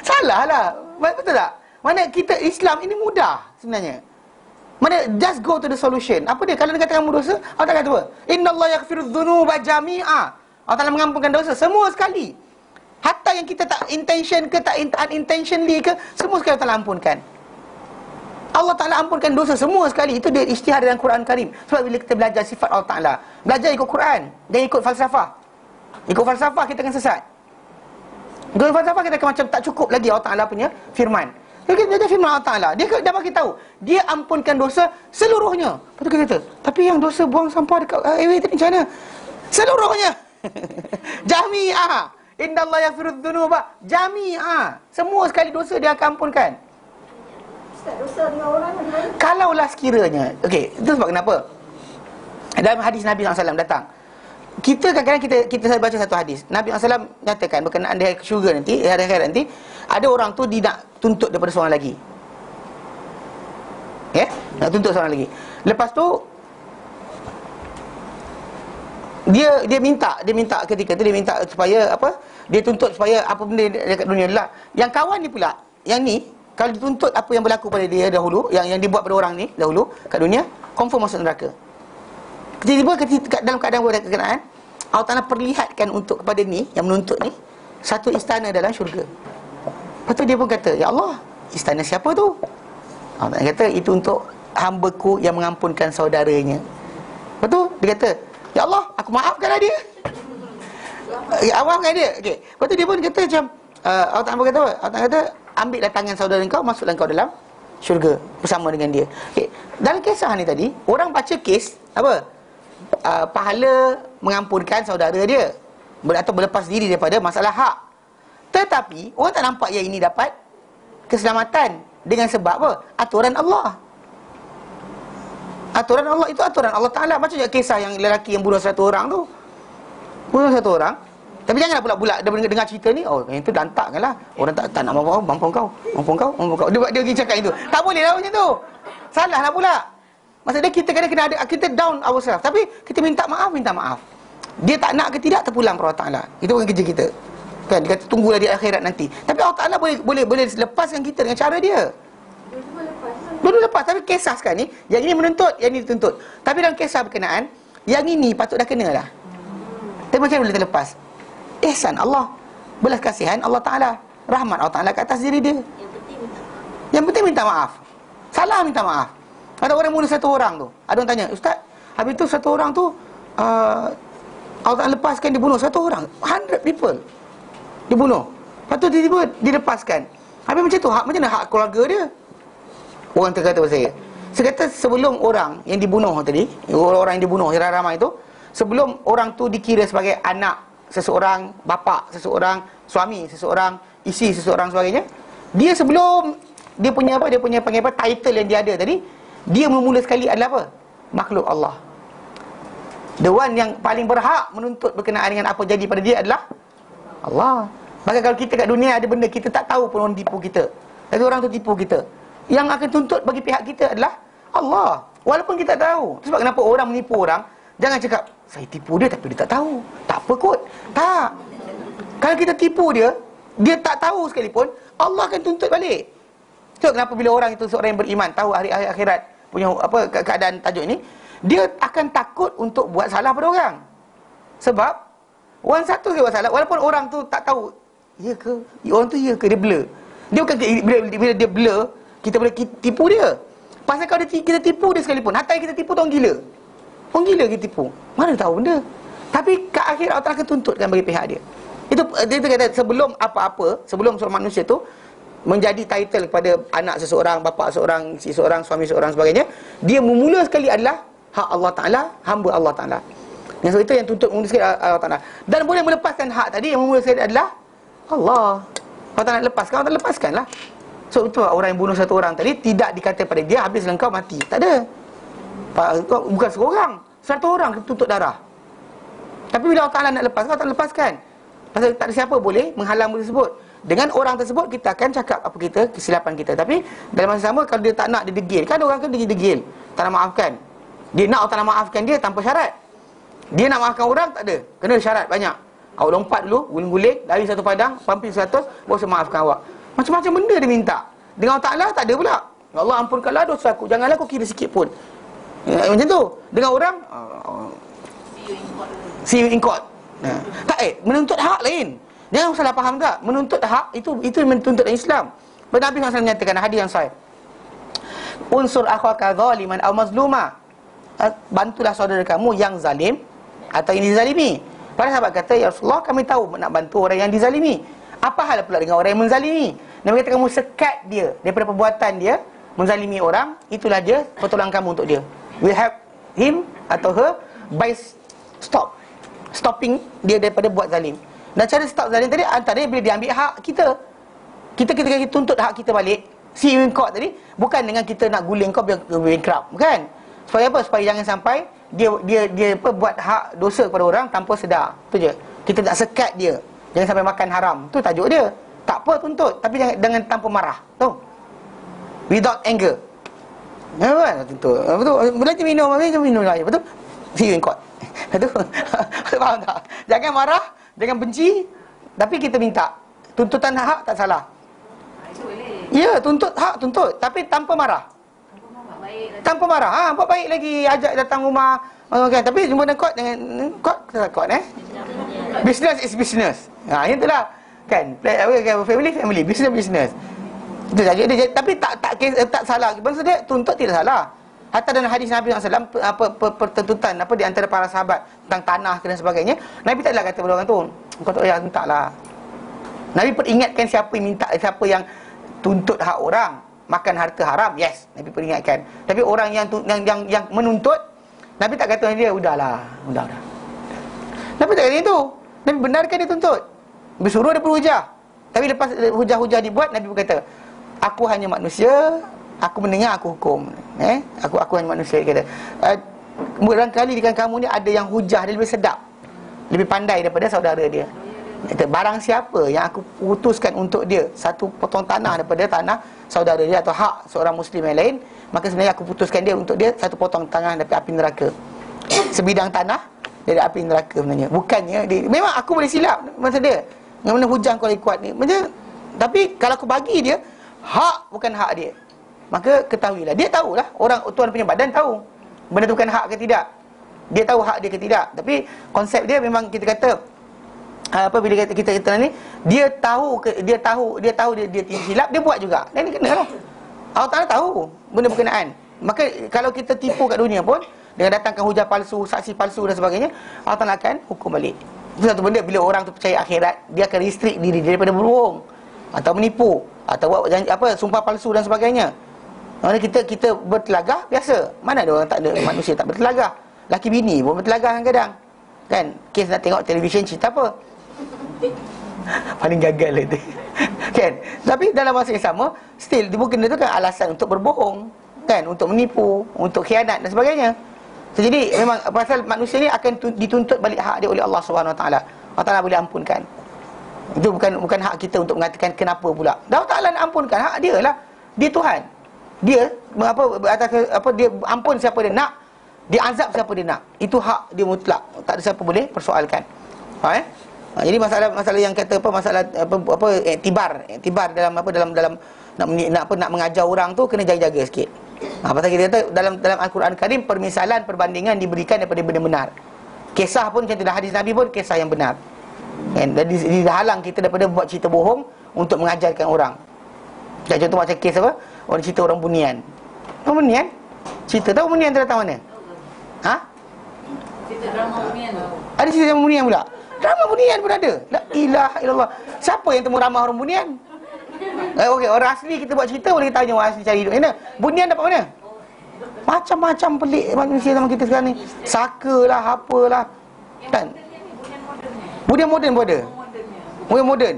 Salah lah. Betul tak? Mana kita Islam ini mudah sebenarnya. Mana just go to the solution. Apa dia? Kalau dia kata kamu dosa, Allah Ta'ala kata apa? Innallaha yaghfiru dzunuba jami'a. Allah Ta'ala mengampunkan dosa semua sekali. Hatta yang kita tak intention ke, tak unintentionally ke, semua sekali Allah Ta'ala ampunkan. Allah Ta'ala ampunkan dosa semua sekali. Itu dia ijtihad dalam Quran Karim. Sebab bila kita belajar sifat Allah Ta'ala, belajar ikut Quran, jangan ikut falsafah. Ikut falsafah kita akan sesat. Ikut falsafah kita akan macam tak cukup lagi Allah Ta'ala punya firman. Dia kata firman Allah Ta'ala, dia dah bagi tahu, dia ampunkan dosa seluruhnya. Lepas tu kita kata, tapi yang dosa buang sampah dekat highway tadi macam mana? Seluruhnya. Jami'ah. Innallaha yaghfiru dzunuba jami'ah. Semua sekali dosa dia akan ampunkan. Ustaz, dosa dengan orang lain. Kalaulah sekiranya, okey, itu sebab kenapa? Dalam hadis Nabi SAW datang, kita kadang-kadang kita baca satu hadis, Nabi SAW nyatakan berkenaan di hari syurga nanti, hari akhirat nanti, ada orang tu dia nak tuntut daripada seorang lagi. Ya? Nak tuntut seorang lagi. Lepas tu dia minta ketika tu dia minta supaya apa? Dia tuntut supaya apa benda dekat dunia lah. Yang kawan ni pula, yang ni kalau dituntut apa yang berlaku pada dia dahulu, yang dibuat pada orang ni dahulu kat dunia, confirm masuk neraka. Tiba-tiba dalam keadaan berkenaan, Allah Ta'ala perlihatkan untuk kepada ni yang menuntut ni satu istana dalam syurga. Lepas tu dia pun kata, ya Allah, istana siapa tu? Allah Ta'ala kata, itu untuk hamba-Ku yang mengampunkan saudaranya. Lepas tu dia kata, ya Allah, aku maafkanlah dia. Maafkan dia. Okey. Lepas tu dia pun kata macam Allah Ta'ala kata apa? Allah Ta'ala kata, ambillah tangan saudara kau, masuklah kau dalam syurga bersama dengan dia. Okey. Dalam kisah ni tadi, orang baca kes apa? pahala mengampunkan saudara dia, atau berlepas diri daripada masalah hak. Tetapi orang tak nampak yang ini dapat keselamatan dengan sebab apa? Aturan Allah. Aturan Allah itu aturan Allah Ta'ala. Macam je kisah yang lelaki yang bunuh 100 orang tu. Bunuh 100 orang. Tapi janganlah pula dengar cerita ni, oh yang tu lantakkanlah. Orang tak nak mampu kau. Dia pergi cakap itu. Tak boleh lah macam tu. Salah lah pula. Maksudnya kita kadang kena ada, kita down ourselves. Tapi kita minta maaf. Dia tak nak ke tidak, terpulang kepada Allah Ta'ala. Itu bukan kerja kita. Kan, dia kata tunggulah di akhirat nanti. Tapi Allah Ta'ala boleh lepaskan kita dengan cara dia. Dulu lepas. Tapi kisah sekarang ni, yang ini menuntut, yang ini dituntut. Tapi dalam kisah berkenaan, yang ini patut dah kena dah. Tapi macam mana boleh terlepas? Ihsan Allah, belas kasihan Allah Ta'ala, rahmat Allah Ta'ala kat atas diri dia. Yang penting minta maaf. Salah minta maaf. Ada orang bunuh 1 orang tu, ada orang tanya, Ustaz, habis tu 1 orang tu Allah Ta'ala lepaskan dia bunuh 1 orang, 100 people dibunuh. Lepas tu tiba-tiba dilepaskan. Habis macam tu, macam mana hak keluarga dia? Orang terkata kepada saya kata sebelum orang yang dibunuh tadi, orang yang dibunuh ramai tu, sebelum orang tu dikira sebagai anak seseorang, bapa seseorang, suami seseorang, isteri seseorang sebagainya, dia sebelum dia punya panggil apa, title yang dia ada tadi, dia mula sekali adalah apa? Makhluk Allah. The one yang paling berhak menuntut berkenaan dengan apa jadi pada dia adalah Allah. Maka kalau kita kat dunia ada benda kita tak tahu pun orang tipu kita, tapi orang tu tipu kita, yang akan tuntut bagi pihak kita adalah Allah. Walaupun kita tak tahu. Sebab kenapa orang menipu orang, jangan cakap saya tipu dia tapi dia tak tahu. Tak apa kot. Tak. Kalau kita tipu dia, dia tak tahu sekalipun, Allah akan tuntut balik. Sebab kenapa bila orang itu seorang yang beriman, tahu hari akhirat punya apa keadaan tajuk ini, dia akan takut untuk buat salah pada orang. Sebab orang satu dia buat salah, walaupun orang tu tak tahu, ya ke? Orang tu ya ke? Dia blur. Dia bukan bila dia blur, kita boleh tipu dia. Pasal kalau kita tipu dia sekalipun, hatta kita tipu tu orang gila. Orang gila kita tipu. Mana tahu benda. Tapi kat akhir Allah akan tuntutkan bagi pihak dia. Itu dia kata sebelum apa-apa, sebelum seorang manusia tu menjadi title kepada anak seseorang, bapa seseorang, isteri seseorang, suami seseorang sebagainya, dia memula sekali adalah hak Allah Ta'ala, hamba Allah Ta'ala. Yang sebab itu yang tuntut memula sekali Allah Ta'ala. Dan boleh melepaskan hak tadi, yang memula sekali adalah Allah. Allah Ta'ala lepaskan, Allah Ta'ala lepaskanlah. So itu orang yang bunuh 1 orang tadi, tidak dikata pada dia habis engkau mati. Tak ada. Bukan seorang, 1 orang tuntut darah. Tapi bila Allah Ta'ala nak lepaskan, Allah Ta'ala lepaskan. Pasal tak ada siapa boleh menghalang benda tersebut. Dengan orang tersebut kita akan cakap apa kita, kesilapan kita. Tapi dalam masa sama, kalau dia tak nak, dia degil. Kan ada orang kan dia degil, tak nak maafkan. Dia nak tak nak maafkan dia tanpa syarat. Dia nak maafkan orang, tak ada, kena syarat banyak. Awak lompat dulu, guling-guling dari satu padang, pamping 100, baru saya maafkan awak. Macam-macam benda dia minta. Dengan Allah Ta'ala tak ada pula. Ya Allah, ampunkanlah dosa aku, janganlah kau kira sikit pun. Macam tu. Dengan orang see you in court. Tak, menuntut hak lain. Jangan salah faham tak? Menuntut hak itu menuntut Islam. Nabi SAW menyatakan hadis yang sahih, unsur akhaka zaliman aw mazluma, bantulah saudara kamu yang zalim atau yang dizalimi. Para sahabat kata, ya Rasulullah, kami tahu nak bantu orang yang dizalimi. Apa hal pula dengan orang yang menzalimi? Nabi kata, kamu sekat dia daripada perbuatan dia menzalimi orang, itulah dia pertolongan kamu untuk dia. We help him atau her by stopping dia daripada buat zalim. Dan cara stop zalim tadi antaranya bila dia ambil hak kita. Kita tuntut hak kita balik. See you in court tadi bukan dengan kita nak guling kau biar bankrupt, bukan. Supaya apa? Supaya jangan sampai dia buat hak dosa kepada orang tanpa sedar. Tu je. Kita tak sekat dia. Jangan sampai makan haram. Tu tajuk dia. Tak apa tuntut, tapi jangan tanpa marah. Tu. Without anger. Kan? Tuntut. Betul. Bila dia minum lagi. Betul? See you in court. Betul. Faham tak? Jangan marah, jangan benci, tapi kita minta. Tuntutan hak tak salah. Ya, tuntut hak, tuntut, tapi tanpa marah. Tanpa marah. Buat baik lagi, ajak datang rumah. Okay. Tapi jumpa dengan court, dengan court, court business is business. Itulah. Kan? Family, business. Itu saja dia. Tapi tak salah. Bangsa dia tuntut tidak salah. Hatta dalam hadis Nabi SAW, pertuntutan di antara para sahabat tentang tanah dan sebagainya, Nabi taklah kata kepada orang tu, kau tak payah mintalah. Nabi peringatkan siapa yang tuntut hak orang, makan harta haram, yes, Nabi peringatkan. Tapi orang yang menuntut, Nabi tak kata dia, udahlah. Nabi tak kata itu. Nabi benarkan dia tuntut. Nabi suruh dia berhujah. Tapi lepas hujah-hujah dibuat, Nabi berkata, aku hanya manusia, aku mendengar, aku hukum. Aku hanya manusia. Dia kata, barangkali dengan kamu ni ada yang hujah dia lebih sedap, lebih pandai daripada saudara dia. Kata, barang siapa yang aku putuskan untuk dia satu potong tanah daripada tanah saudara dia, atau hak seorang Muslim yang lain, maka sebenarnya aku putuskan dia untuk dia satu potong tanah daripada api neraka. Sebidang tanah dari api neraka sebenarnya. Bukannya dia, memang aku boleh silap masa dia, yang mana hujah kau lagi kuat ni macam, tapi kalau aku bagi dia hak bukan hak dia, maka ketahuilah, dia tahulah, orang tuan punya badan tahu benda tu bukan hak ke tidak. Dia tahu hak dia ke tidak. Tapi konsep dia memang kita kata bila kita ni, dia tahu dia silap, dia buat juga. Dan dia kenalah. Allah Ta'ala tahu benda berkenaan. Maka kalau kita tipu kat dunia pun dengan datangkan hujah palsu, saksi palsu dan sebagainya, Allah Ta'ala akan hukum balik. Itu satu benda, bila orang tu percaya akhirat, dia akan restrict diri daripada berbohong atau menipu atau buat janji, sumpah palsu dan sebagainya. Mana kita bertelagah biasa. Mana ada orang tak ada, manusia tak bertelagah. Laki bini pun bertelagah kadang-kadang. Kan? Kes nak tengok televisyen cerita apa? Paling gagal lah tu. Kan? Tapi dalam masa yang sama, still dia bukan, itu kan alasan untuk berbohong, kan? Untuk menipu, untuk khianat dan sebagainya. So, jadi memang pasal manusia ni akan dituntut balik hak dia oleh Allah SWT. Allah Ta'ala boleh ampunkan. Itu bukan hak kita untuk mengatakan kenapa pula. Allah Ta'ala nak ampunkan, hak dia lah. Dia Tuhan. Dia dia ampun siapa dia nak, dia azab siapa dia nak. Itu hak dia mutlak. Tak ada siapa boleh persoalkan. Jadi masalah yang kata masalah iktibar dalam nak mengajar orang tu kena jaga-jaga sikit. Pasal kita kata dalam Al-Quran Karim, permisalan, perbandingan diberikan daripada benda benar. Kisah pun contoh dalam hadis Nabi pun kisah yang benar. Dan dihalang kita daripada buat cerita bohong untuk mengajarkan orang. Contoh macam kes apa? Orang cerita orang Bunian. Orang Bunian? Cerita tahu Bunian tu datang mana? Cerita drama Bunian tu. Ada cerita drama Bunian pula? Drama Bunian pun ada. La ilaha illallah. Siapa yang temu ramah orang Bunian? Okey, orang asli kita buat cerita boleh tanya orang asli cari hidup mana. Bunian dapat mana? Macam-macam pelik manusia zaman kita sekarang ni. Saka lah, apalah. Kan? Bunian moden pun ada. Bunian moden.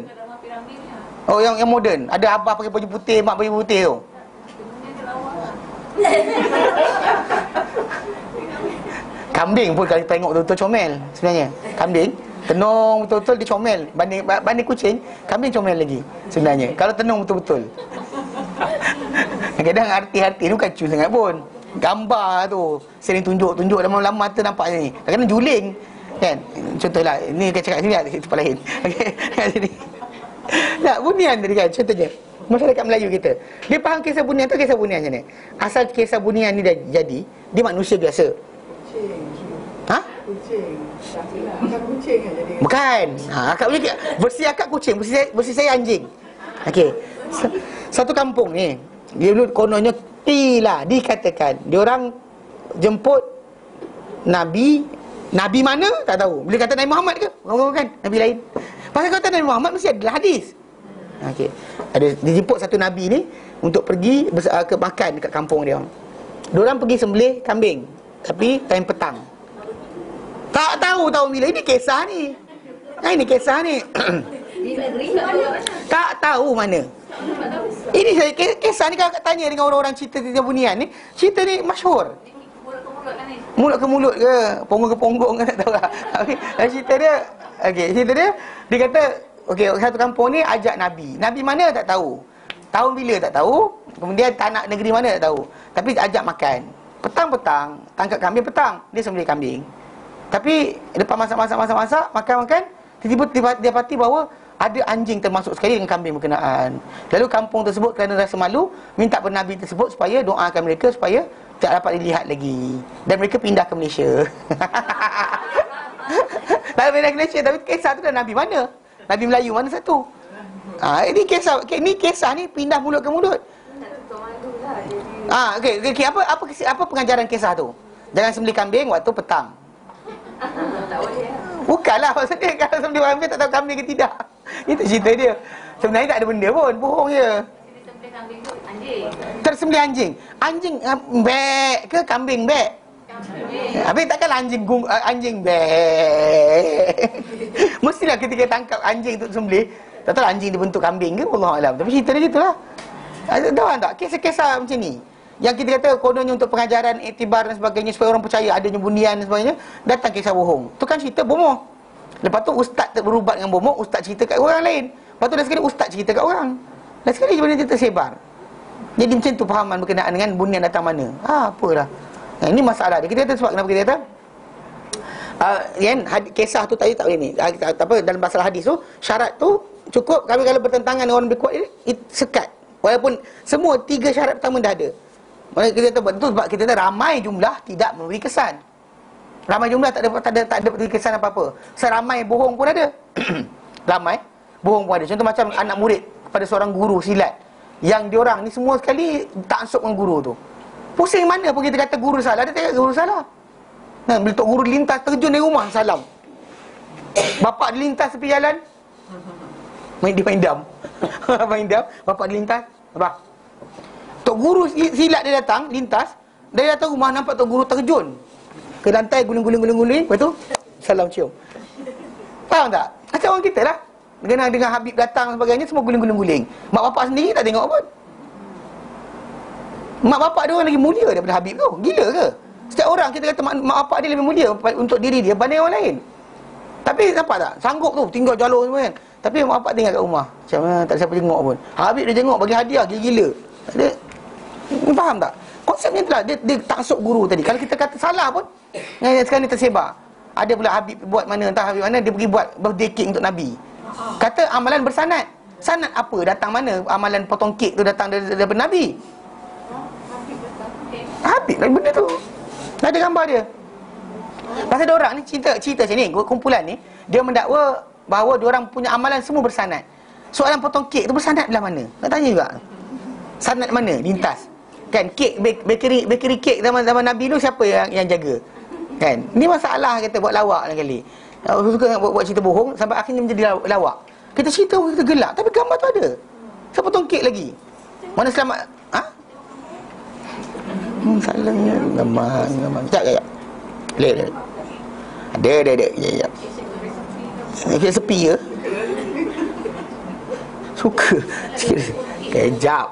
Oh, yang moden. Ada abah pakai baju putih, mak baju putih tu. Kambing pun kalau kita tengok betul-betul comel sebenarnya. Kambing tenung betul-betul, dia comel. Banding kucing, kambing comel lagi sebenarnya kalau tenung betul-betul. Kadang-kadang arti-arti ni bukan cun sangat pun. Gambar tu sering tunjuk lama-lama mata nampak ni. Kadang-kadang juling kan. Contohlah ni kita cakap sini ada tempat lain. Okey, kat sini. Tak, Bunian tadi kan contohnya. Masyarakat Melayu kita, dia faham kisah Bunian tu, kisah Bunian macam ni. Asal kisah Bunian ni dah jadi, dia manusia biasa. Kucing. Akak kucing kan jadi. Bukan. Akak punya versi akak kucing, versi saya anjing. Okey. Satu kampung ni, dia dulu kononnya dikatakan dia orang jemput Nabi mana tak tahu. Bila kata Nabi Muhammad ke? Bukan, Nabi lain. Pasal kata Nabi Muhammad mesti ada hadis. Okey. Ada dijemput satu nabi ni untuk pergi ke makan dekat kampung dia. Diorang pergi sembelih kambing, tapi time petang. Tak tahu bila ini kisah ni. Ini kisah ni. Tak tahu mana. Ini saya kisah ni kalau tanya dengan orang-orang cerita Bunian ni, cerita ni masyhur. Mulut ke mulut ke, ponggong ke ponggong ke tak tahu lah. Tapi cerita dia, okey, cerita dia kata, okey, satu kampung ni ajak Nabi. Nabi mana tak tahu. Tahun bila tak tahu. Kemudian tanah negeri mana tak tahu. Tapi ajak makan. Petang-petang, tangkap kambing petang, dia sembelih kambing. Tapi lepas masak, makan, tiba-tiba dia dapati bahawa ada anjing termasuk sekali dengan kambing berkenaan. Lalu kampung tersebut kerana rasa malu, minta kepada Nabi tersebut supaya doakan mereka supaya tak dapat dilihat lagi. Dan mereka pindah ke Malaysia. Tak pindah ke Malaysia, tapi kisah tu dah Nabi mana? Nabi Melayu mana satu? Ini kisah ni pindah mulut ke mulut. Okey, apa pengajaran kisah tu? Jangan sembelih kambing waktu petang. Bukanlah maksudnya kalau sembelih kambing tak tahu kambing ke tidak. Itu cerita dia. Sebenarnya tak ada benda pun, bohong je. Sembelih kambing tu anjing. Tersembelih anjing. Anjing bek ke kambing bek? Habis takkanlah anjing mestilah ketika tangkap anjing tu sembelih, tak tahu anjing dibentuk kambing ke, wallahu alam. Tapi cerita dia gitulah. Tahu tak kisah-kisah macam ni yang kita kata kononnya untuk pengajaran, iktibar dan sebagainya, supaya orang percaya adanya bundian dan sebagainya, datang kisah bohong. Tu kan cerita bomoh. Lepas tu ustaz berubat dengan bomoh, ustaz cerita kat orang lain. Lepas tu dah sekali ustaz cerita kat orang. Dah sekali benda tu tersebar. Jadi macam tu fahaman berkenaan dengan bundian datang mana. Apalah. Ini masalah dia. Kita kata sebab kenapa kita kata kisah tu tadi tak boleh ni. Dalam masalah hadis tu, syarat tu cukup. Kalau bertentangan dengan orang lebih kuat, sekat. Walaupun semua 3 syarat pertama dah ada. Maksudnya kita kata betul sebab kita kata ramai jumlah tidak memberi kesan. Ramai jumlah tak ada beri kesan apa-apa. Seramai bohong pun ada. Ramai bohong pun ada. Contoh macam anak murid kepada seorang guru silat, yang diorang ni semua sekali taksub dengan guru tu. Pusing mana pun kita kata guru salah, dia tak kata guru salah. Bila tok guru lintas terjun dari rumah salam. Bapak dia lintas tepi jalan, main dam. Main dam, bapak dia lintas, apa? Tok guru silat dia datang lintas, dia datang rumah nampak tok guru terjun ke lantai, guling-guling, lepas tu salam cium. Faham tak? Macam orang kita lah. Dengan Habib datang dan sebagainya, semua guling-guling. Mak bapak sendiri tak tengok pun. Mak bapak dia orang lagi mulia daripada Habib tu. Gila ke? Setiap orang kita kata mak bapak dia lebih mulia untuk diri dia berbanding orang lain. Tapi nampak tak? Sanggup tu tinggal jalur semua kan. Tapi mak bapak tinggal kat rumah. Macam mana tak siapa tengok pun. Habib dia tengok bagi hadiah gila-gila. Dia faham tak? Konsepnya itulah dia taksub guru tadi. Kalau kita kata salah pun, yang sekarang ni tersebar. Ada pula Habib buat mana, entah Habib mana, dia pergi buat birthday cake untuk Nabi. Kata amalan bersanad. Sanad apa? Datang mana amalan potong kek tu datang daripada Nabi? Habib lah benda tu. Ada gambar dia. Pasal ada orang ni cerita macam ni, kumpulan ni, dia mendakwa bahawa diorang punya amalan semua bersanad. Soalan potong kek tu bersanad belah mana? Nak tanya juga. Sanad mana? Lintas. Kan kek bakery kek zaman Nabi tu siapa yang jaga? Kan? Ni masalah kata buat lawak lain kali. Suka buat cerita bohong sampai akhirnya menjadi lawak. Kita cerita kita gelak tapi gambar tu ada. Siapa potong kek lagi? Mana selamat? Salahnya gambar. Sekejap. Boleh. Ada. Ya. Kita sepi ke? Suka. Kejap.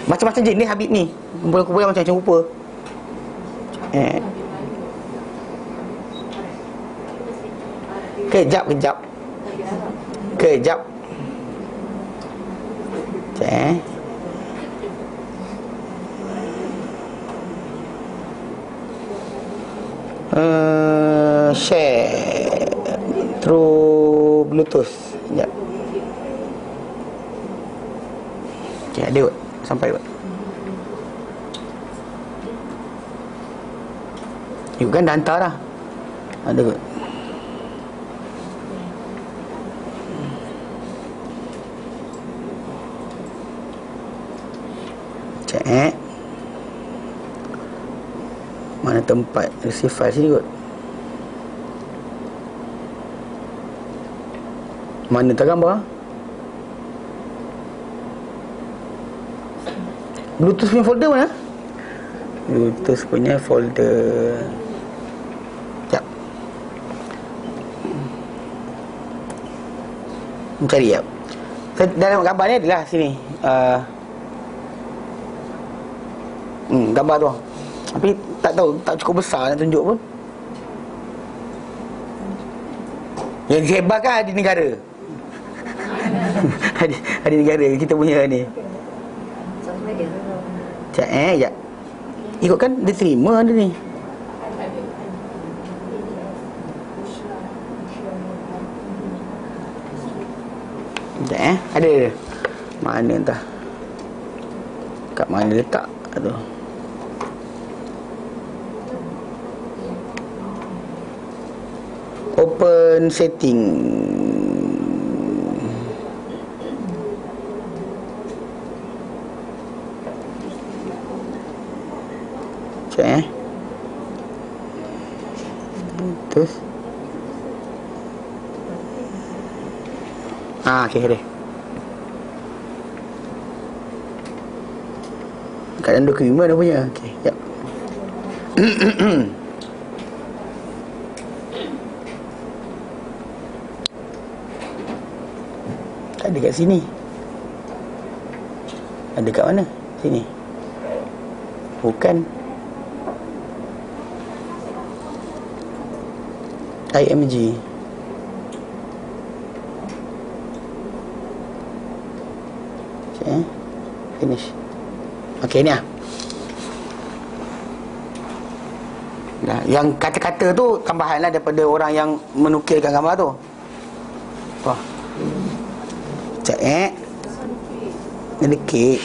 Macam-macam jenis Habib ni. Kumpulan macam-macam rupa. Kejap. Share through Bluetooth. Sekejap. Okay, ada kot. Sampai kot. Kan dah hantar dah. Ada kot. Cek. Mana tempat receive file sini kot. Mana tak gambar? Bluetooth punya folder mana? Bluetooth punya folder. Sekejap. Mencari ya. Dalam gambar ni adalah sini. Gambar tu. Tapi tak tahu, tak cukup besar nak tunjuk pun. Yang hebat kan di negara. Ada negara kita punya ni. Sekejap. Ikutkan dia terima dia ni. Sekejap ada. Mana entah. Kat mana letak tu. Open setting. Cek terus. Okey dah. Kat dalam dokumen mana punya? Okey, jap. Ada kat sini. Ada kat mana? Sini. Bukan. IMG. Okay. Finish. Okay, ni lah. Nah, yang kata-kata tu tambahan lah daripada orang yang menukilkan gambar tu. Wah. Sekejap Ada kek.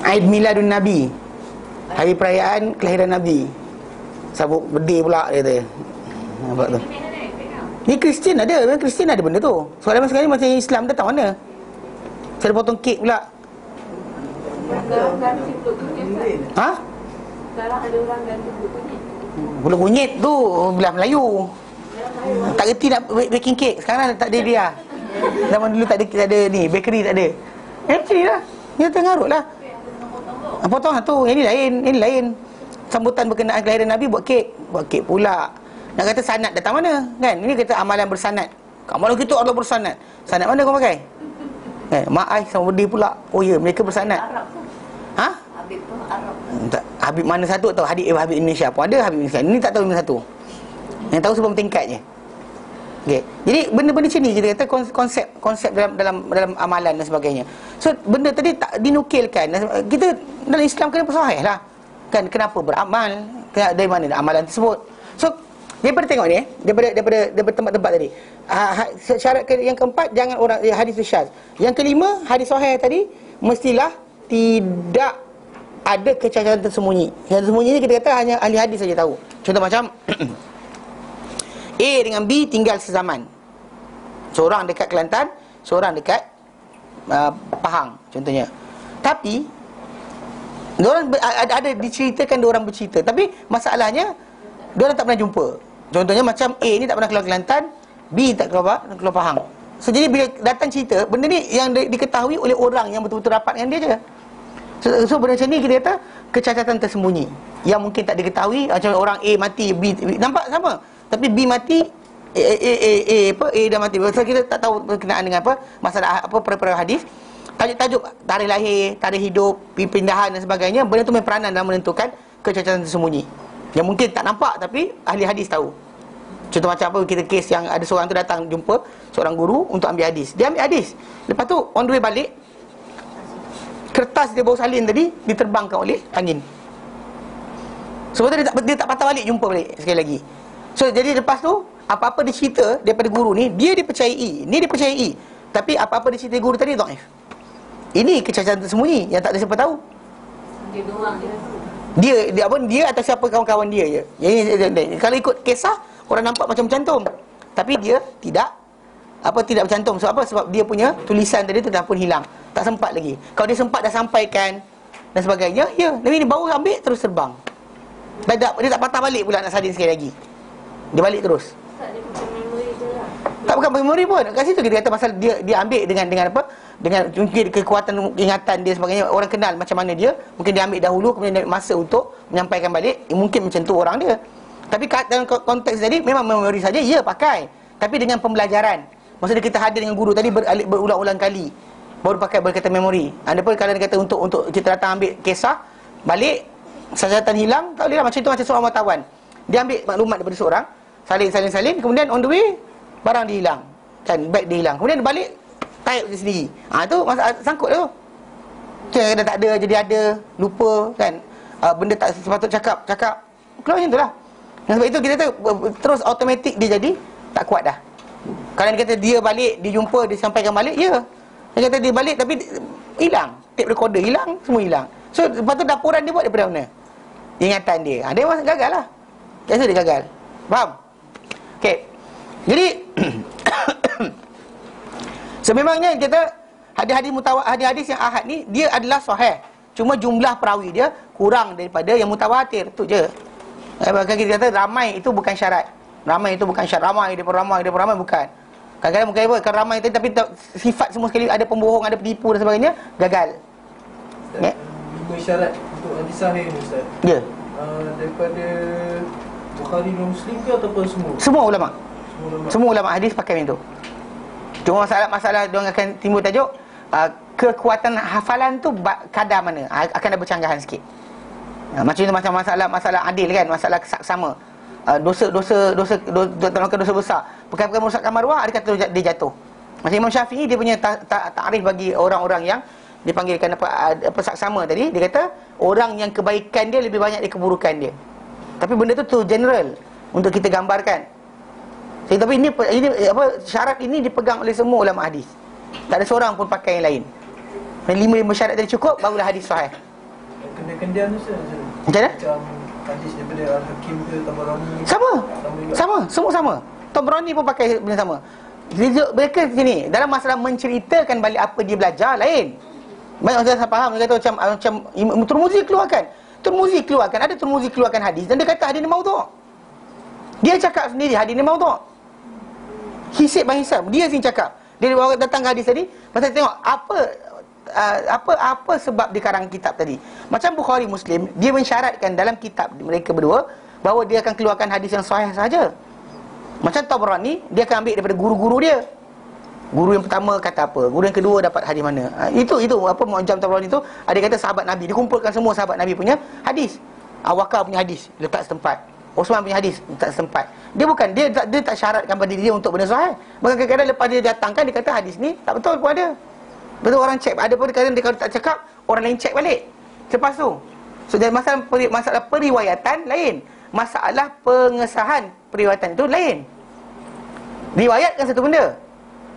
Aid Miladun Nabi, hari perayaan kelahiran Nabi. Sabut birthday pula dia kata. Nampak tu. Ni Kristian ada, memang Kristian ada benda tu. Soalan sekali macam Islam datang mana? Saya potong kek pula. Ha? Sekarang ada orang ganti kunyit. Bulu kunyit tu belah Melayu. Tak reti nak baking kek. Sekarang tak ada dia. Zaman dulu tak ada ni, bakery tak ada. Macam ni lah. Dia tengarut lah. Potong tu, ini lain. Sambutan berkenaan kelahiran Nabi buat kek pula. Nak kata sanad datang mana? Kan? Ini kata amalan bersanad. Amalan kita adalah bersanad. Sanad mana kau pakai? Kan? Mak ai sama berdiri pula. Oh ya, mereka bersanad. Ha? Habib tu Arab. Tak, Habib mana satu tahu? Habib Indonesia pun ada, Habib Indonesia. Ini tak tahu mana satu. Yang tahu sebelum tingkat je. Okey. Jadi benda-benda macam ni kita kata konsep dalam amalan dan sebagainya. So benda tadi tak dinukilkan. Kita dalam Islam kena persahih lah. Kan kenapa beramal? Dari mana amalan tersebut? So daripada tengok ni daripada tempat-tempat tadi. Syarat yang keempat, jangan orang hadis syaz. Yang kelima, hadis sahih tadi mestilah tidak ada kecacatan tersembunyi. Yang tersembunyi ni kita kata hanya ahli hadis saja tahu. Contoh macam A dengan B tinggal sezaman. Seorang dekat Kelantan, seorang dekat Pahang contohnya. Tapi diorang ada diceritakan diorang bercerita, tapi masalahnya diorang tak pernah jumpa. Contohnya macam A ni tak pernah keluar Kelantan, B tak keluar Pahang. So jadi bila datang cerita, benda ni yang diketahui oleh orang yang betul-betul rapat dengan dia je. So benda macam ni kita kata kecacatan tersembunyi yang mungkin tak diketahui. Macam orang A mati, B nampak sama, tapi B mati, A dah mati. Sebab kita tak tahu berkenaan dengan apa masalah apa perkara hadis. Tajuk tarikh lahir, tarikh hidup, pindahan dan sebagainya. Benda tu berperanan dalam menentukan kecacatan tersembunyi yang mungkin tak nampak tapi ahli hadis tahu. Contoh macam apa, kita kes yang ada seorang tu datang jumpa seorang guru untuk ambil hadis. Dia ambil hadis, lepas tu on the way balik, kertas dia bawa salin tadi diterbangkan oleh angin. Sebab tu dia tak patah balik jumpa balik sekali lagi. So jadi lepas tu apa-apa dia cerita daripada guru ni, dia dipercayai, ni dipercayai. Tapi apa-apa dia cerita guru tadi dhaif. Ini kecacatan tersembunyi yang tak ada siapa tahu. Dia doang dia. Dia atau siapa kawan-kawan dia je. Kalau ikut kisah, orang nampak macam bercantum, tapi dia tidak bercantum. Sebab apa? Sebab dia punya tulisan tadi tu dah pun hilang, tak sempat lagi. Kalau dia sempat dah sampaikan dan sebagainya, ya, Nabi ni baru ambil terus terbang. Dia tak patah balik pula nak salin sekali lagi. Dia balik terus. Tak ada memori je lah. Tak bukan memori pun. Kat situ kita kata pasal dia ambil dengan apa? Dengan mungkin kekuatan ingatan dia sebagainya. Orang kenal macam mana dia, mungkin dia ambil dahulu, kemudian dia ambil masa untuk menyampaikan balik. Mungkin macam tu orang dia. Tapi dalam konteks tadi memang memori saja, ya pakai. Tapi dengan pembelajaran. Maksudnya kita hadir dengan guru tadi berulang-ulang kali, baru pakai berkata memori. Ada pun kalau dia kata untuk kita datang ambil kisah, balik sajatan hilang, tak boleh lah. Macam itu macam seorang wartawan. Dia ambil maklumat daripada seorang, salin, kemudian on the way barang dia hilang, kan, beg dia hilang, kemudian dia balik type dia sendiri. Tu masalah sangkut tu. Dia tak ada jadi ada, lupa kan, benda tak sepatut cakap keluar macam itulah. Dan sebab itu kita kata terus automatik dia jadi tak kuat dah. Kalau dia kata dia balik, dia jumpa, dia sampaikan balik, ya. Dia kata dia balik tapi hilang, tape recorder hilang, semua hilang. So lepas tu laporan dia buat daripada mana? Ingatan dia. Dia memang gagal lah. Biasa dia gagal. Faham? Okey. Jadi sememangnya kita hadis-hadis yang ahad ni dia adalah sahih. Cuma jumlah perawi dia kurang daripada yang mutawatir, tu je. Bahkan kita kata ramai itu bukan syarat. Ramai itu bukan syarat. Ramai daripada ramai bukan. Kadang-kadang mungkin apa, kan ramai tapi sifat semua sekali, ada pembohong, ada penipu dan sebagainya, gagal. Ya. 5 syarat untuk hadis sahih ni Ustaz. Ya. Daripada Bukhari dan Muslim ke ataupun semua? Semua ulama. Semua Semua ulama hadis pakai macam tu. Cuma masalah diorang akan timbul tajuk kekuatan hafalan tu kadar mana, akan ada bercanggahan sikit. Macam itu, macam masalah adil kan, masalah saksama. Dosa besar, perkara-perkara merosakkan maruah, ada kata dia jatuh. Macam Imam Syafi'i, dia punya ta'rif bagi orang-orang yang dipanggilkan apa saksama tadi, dia kata orang yang kebaikan dia lebih banyak dari keburukan dia. Tapi benda tu general untuk kita gambarkan. Tapi ini apa, syarat ini dipegang oleh semua ulama hadis. Tak ada seorang pun pakai yang lain. 5 syarat tadi cukup, barulah hadis sahih. Kendian tu Ustaz. Macam mana? Macam hadis daripada Al-Hakim ke Tabarani. Sama, semua sama. Tabrani pun pakai benda sama. Mereka sini dalam masalah menceritakan balik apa dia belajar lain. Banyak orang tak faham, dia kata macam Tirmizi keluarkan. Ada Tirmizi keluarkan hadis dan dia kata hadis ni maudhu'. Dia cakap sendiri hadis ni maudhu'. Hisab by hisab, dia sini cakap. Dia bawa datang ke hadis tadi, pasal tengok apa sebab dikarang kitab tadi. Macam Bukhari Muslim, dia mensyaratkan dalam kitab mereka berdua bahawa dia akan keluarkan hadis yang sahih sahaja. Macam Tabrani, dia akan ambil daripada guru-guru dia. Guru yang pertama kata apa, guru yang kedua dapat hadis mana. Itu apa Mu'jam Tabrani tu, ada kata sahabat Nabi, dia kumpulkan semua sahabat Nabi punya hadis. Awakar punya hadis letak setempat, Osman punya hadis letak setempat. Dia tak syaratkan pada diri dia untuk benda sahih. Bahkan kadang-kadang lepas dia datangkan, dia kata hadis ni tak betul pun ada. Betul, orang cek. Ada pun kadang dia kalau tak cakap, orang lain cek balik lepas tu. So jadi masalah periwayatan lain, masalah pengesahan periwayatan itu lain. Riwayatkan satu benda,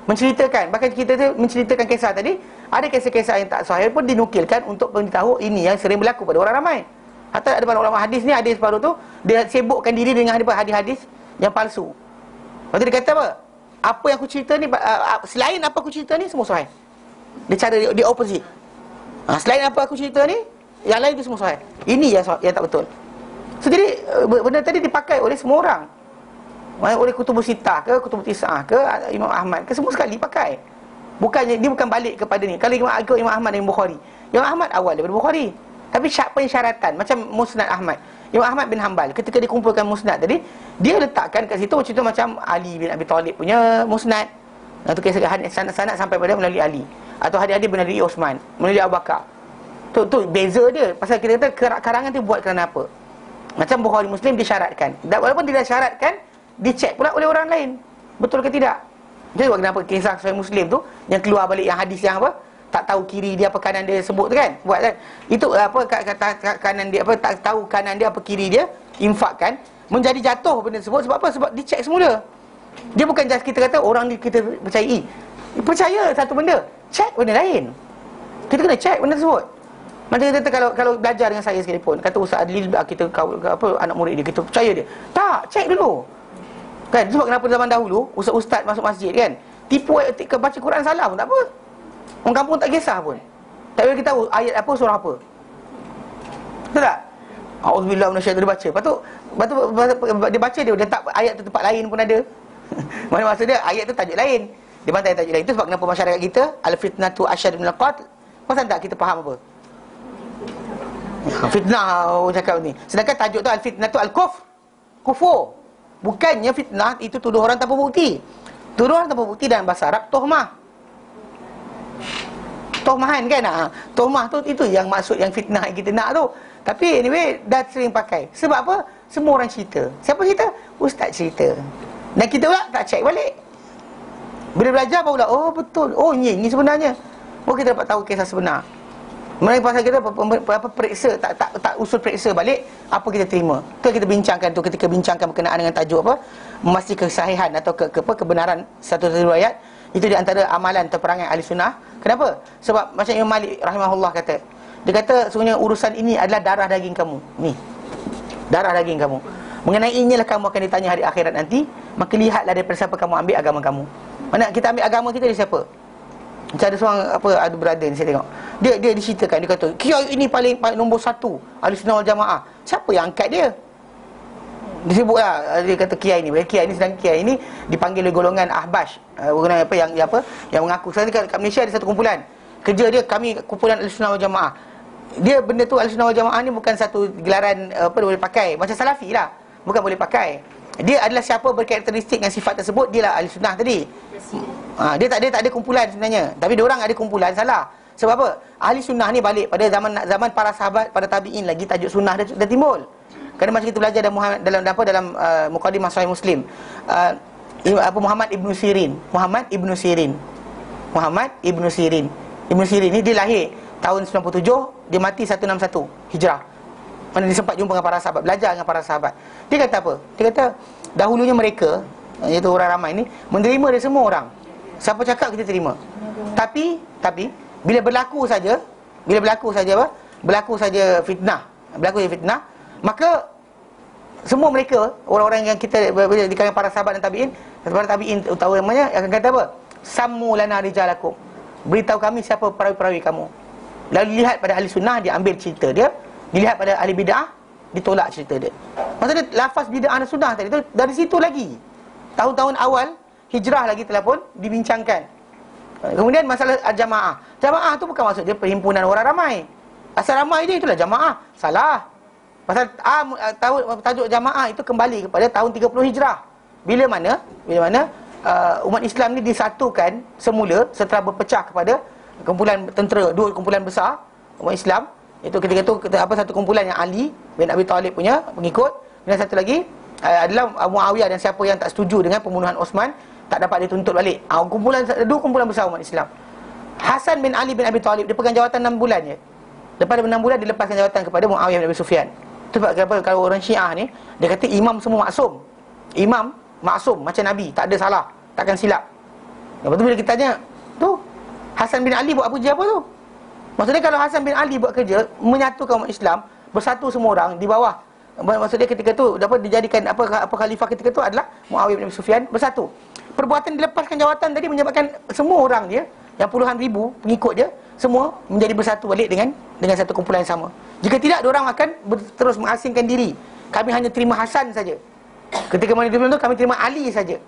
menceritakan, bahkan kita tu menceritakan kisah tadi, ada kisah-kisah yang tak sahih pun dinukilkan untuk memberitahu ini yang sering berlaku pada orang ramai. Hatta ada ulama hadis ni, ada separuh tu dia sibukkan diri dengan hadis-hadis yang palsu. Lepas tu dia kata apa? Apa yang aku cerita ni, selain apa aku cerita ni, semua sahih. Dia cara dia opposite. Selain apa aku cerita ni, yang lain tu semua sahih. Ini yang tak betul. So jadi benda tadi dipakai oleh semua orang. Oleh Kutubus Sittah ke, Kutubus Tis'ah ke, Imam Ahmad ke, semua sekali pakai. Bukannya dia bukan balik kepada ni. Kalau ikut Imam Ahmad dan Bukhari, Imam Ahmad awal daripada Bukhari. Tapi pensyaratan macam Musnad Ahmad, Imam Ahmad bin Hanbal ketika dia kumpulkan Musnad tadi, dia letakkan kat situ cerita macam Ali bin Abi Talib punya Musnad. Itu kisah sanad sampai pada melalui Ali, atau hadis-hadis melalui Osman, melalui Abu Bakar. Tu beza dia. Pasal kita kata karangan tu buat kerana apa. Macam Bukhari Muslim disyaratkan, dan walaupun tidak syaratkan, dicek pula oleh orang lain, betul ke tidak. Jadi kenapa kisah Sahih Muslim tu yang keluar balik yang hadis yang apa, tak tahu kiri dia apa kanan dia sebut tu kan, buat kan. Itu apa kata kanan dia apa, tak tahu kanan dia apa kiri dia, infakkan, menjadi jatuh benda tersebut. Sebab apa? Sebab dicek semula. Dia bukan just kita kata orang ni kita percayai. Percaya satu benda, cek benda lain. Kita kena cek benda tersebut. Macam kita kata kalau belajar dengan saya sekalipun, kata Ustaz Adli, kita apa anak murid dia, kita percaya dia. Tak, cek dulu. Kan, sebab kenapa zaman dahulu ustaz-ustaz masuk masjid kan, tipu baca Quran salah pun tak apa. Orang kampung tak kisah pun. Tak boleh kita tahu ayat apa, surah apa. Betul tak? Auzubillah minasyaitanir rajim, dia baca. Lepas tu dia baca, dia letak ayat tu tempat lain pun ada. Mana maksud dia, ayat tu tajuk lain, dia bantai tajuk lain. Itu sebab kenapa masyarakat kita al-fitnatu asyad minal qatl. Pasal tak kita faham apa? Fitnah orang cakap ni. Sedangkan tajuk tu al-fitnatu al-kufur. Bukannya fitnah itu tuduh orang tanpa bukti. Tuduh orang tanpa bukti dalam bahasa Arab tuhmah. Tuhmahan kan? Tuhmah tu itu yang maksud yang fitnah yang kita nak tu. Tapi anyway dah sering pakai. Sebab apa? Semua orang cerita. Siapa cerita? Ustaz cerita. Dan kita pula tak check balik. Bila belajar barulah, oh betul. Oh ini sebenarnya. Oh kita dapat tahu kisah sebenar. Mereka pasal kita periksa, tak usul periksa balik apa kita terima. Tu kita bincangkan tu ketika bincangkan berkenaan dengan tajuk apa, memastikan kesahihan atau kebenaran satu riwayat. Itu di antara amalan atau perangai ahli sunnah. Kenapa? Sebab macam Imam Malik rahimahullah kata, dia kata sebenarnya urusan ini adalah darah daging kamu. Ni, darah daging kamu. Mengenai inilah kamu akan ditanya hari akhirat nanti. Maka lihatlah daripada siapa kamu ambil agama kamu. Mana kita ambil agama kita dari siapa? Macam ada seorang ada brother ni saya tengok. Dia diceritakan, dia kata, kiai ini paling nombor 1 Ahli Sunnah wal Jamaah. Siapa yang angkat dia? disebutlah, dia kata kiai ni sedang kiai ni dipanggil oleh golongan ahbash, golongan apa yang mengaku. Sekarang kat Malaysia ada satu kumpulan, kerja dia, kami kumpulan Ahlussunnah wal Jamaah. Dia benda tu Ahlussunnah wal Jamaah ni bukan satu gelaran apa boleh pakai macam salafi lah, bukan boleh pakai. Dia adalah siapa berkarakteristik dengan sifat tersebut, dia lah Ahlussunnah tadi. Dia tak ada kumpulan sebenarnya, tapi dia orang ada kumpulan, salah. Sebab apa? Ahli sunnah ni balik pada zaman para sahabat, pada tabi'in lagi, tajuk sunnah dah timbul. Kerana macam kita belajar dalam Muqaddimah Sahih Muslim, Muhammad Ibn Sirin. Ibn Sirin ni dia lahir tahun 97, dia mati 161 Hijrah. Mana dia sempat jumpa dengan para sahabat, belajar dengan para sahabat. Dia kata apa? Dia kata dahulunya mereka, iaitu orang ramai ni, menerima dari semua orang. Siapa cakap kita terima. Tapi bila berlaku saja fitnah, maka semua mereka, orang-orang yang kita di kalangan para sahabat dan tabi'in utamanya akan kata apa? Sammu lana rijalakum. Beritahu kami siapa perawi-perawi kamu. Lalu lihat pada ahli sunnah, dia ambil cerita dia. Dilihat pada ahli bid'ah, ditolak cerita dia. Maksudnya lafaz bid'ah dan sunnah tadi tu dari situ lagi. Tahun-tahun awal hijrah lagi telah pun dibincangkan. Kemudian masalah jamaah. Jamaah tu bukan maksud dia perhimpunan orang ramai. Asal ramai dia itulah jamaah. Salah. Pasal tajuk jamaah itu kembali kepada tahun 30 Hijrah. Bila mana umat Islam ni disatukan semula setelah berpecah kepada kumpulan tentera, dua kumpulan besar umat Islam. Itu ketika itu satu kumpulan yang Ali bin Abi Talib punya pengikut, dan satu lagi adalah Muawiyah dan siapa yang tak setuju dengan pembunuhan Osman tak dapat dituntut balik. Dua kumpulan besar umat Islam. Hasan bin Ali bin Abi Talib dia pegang jawatan 6 bulan je. Lepas 6 bulan dia lepaskan jawatan kepada Muawiyah bin Abi Sufyan. Itu sebab kenapa kalau orang Syiah ni dia kata imam semua maksum. Imam maksum macam Nabi, tak ada salah, takkan silap. Lepas tu bila kita tanya, tu Hasan bin Ali buat apa je apa tu? Maksudnya kalau Hasan bin Ali buat kerja menyatukan umat Islam, bersatu semua orang di bawah. Maksudnya ketika tu dapat dijadikan apa khalifah ketika tu adalah Muawiyah bin Abi Sufyan, bersatu. Perbuatan dilepaskan jawatan tadi menyebabkan semua orang dia yang puluhan ribu pengikut dia semua menjadi bersatu balik dengan satu kumpulan yang sama. Jika tidak, diorang akan terus mengasingkan diri. Kami hanya terima Hasan saja. Ketika mana dia tu kami terima Ali saja.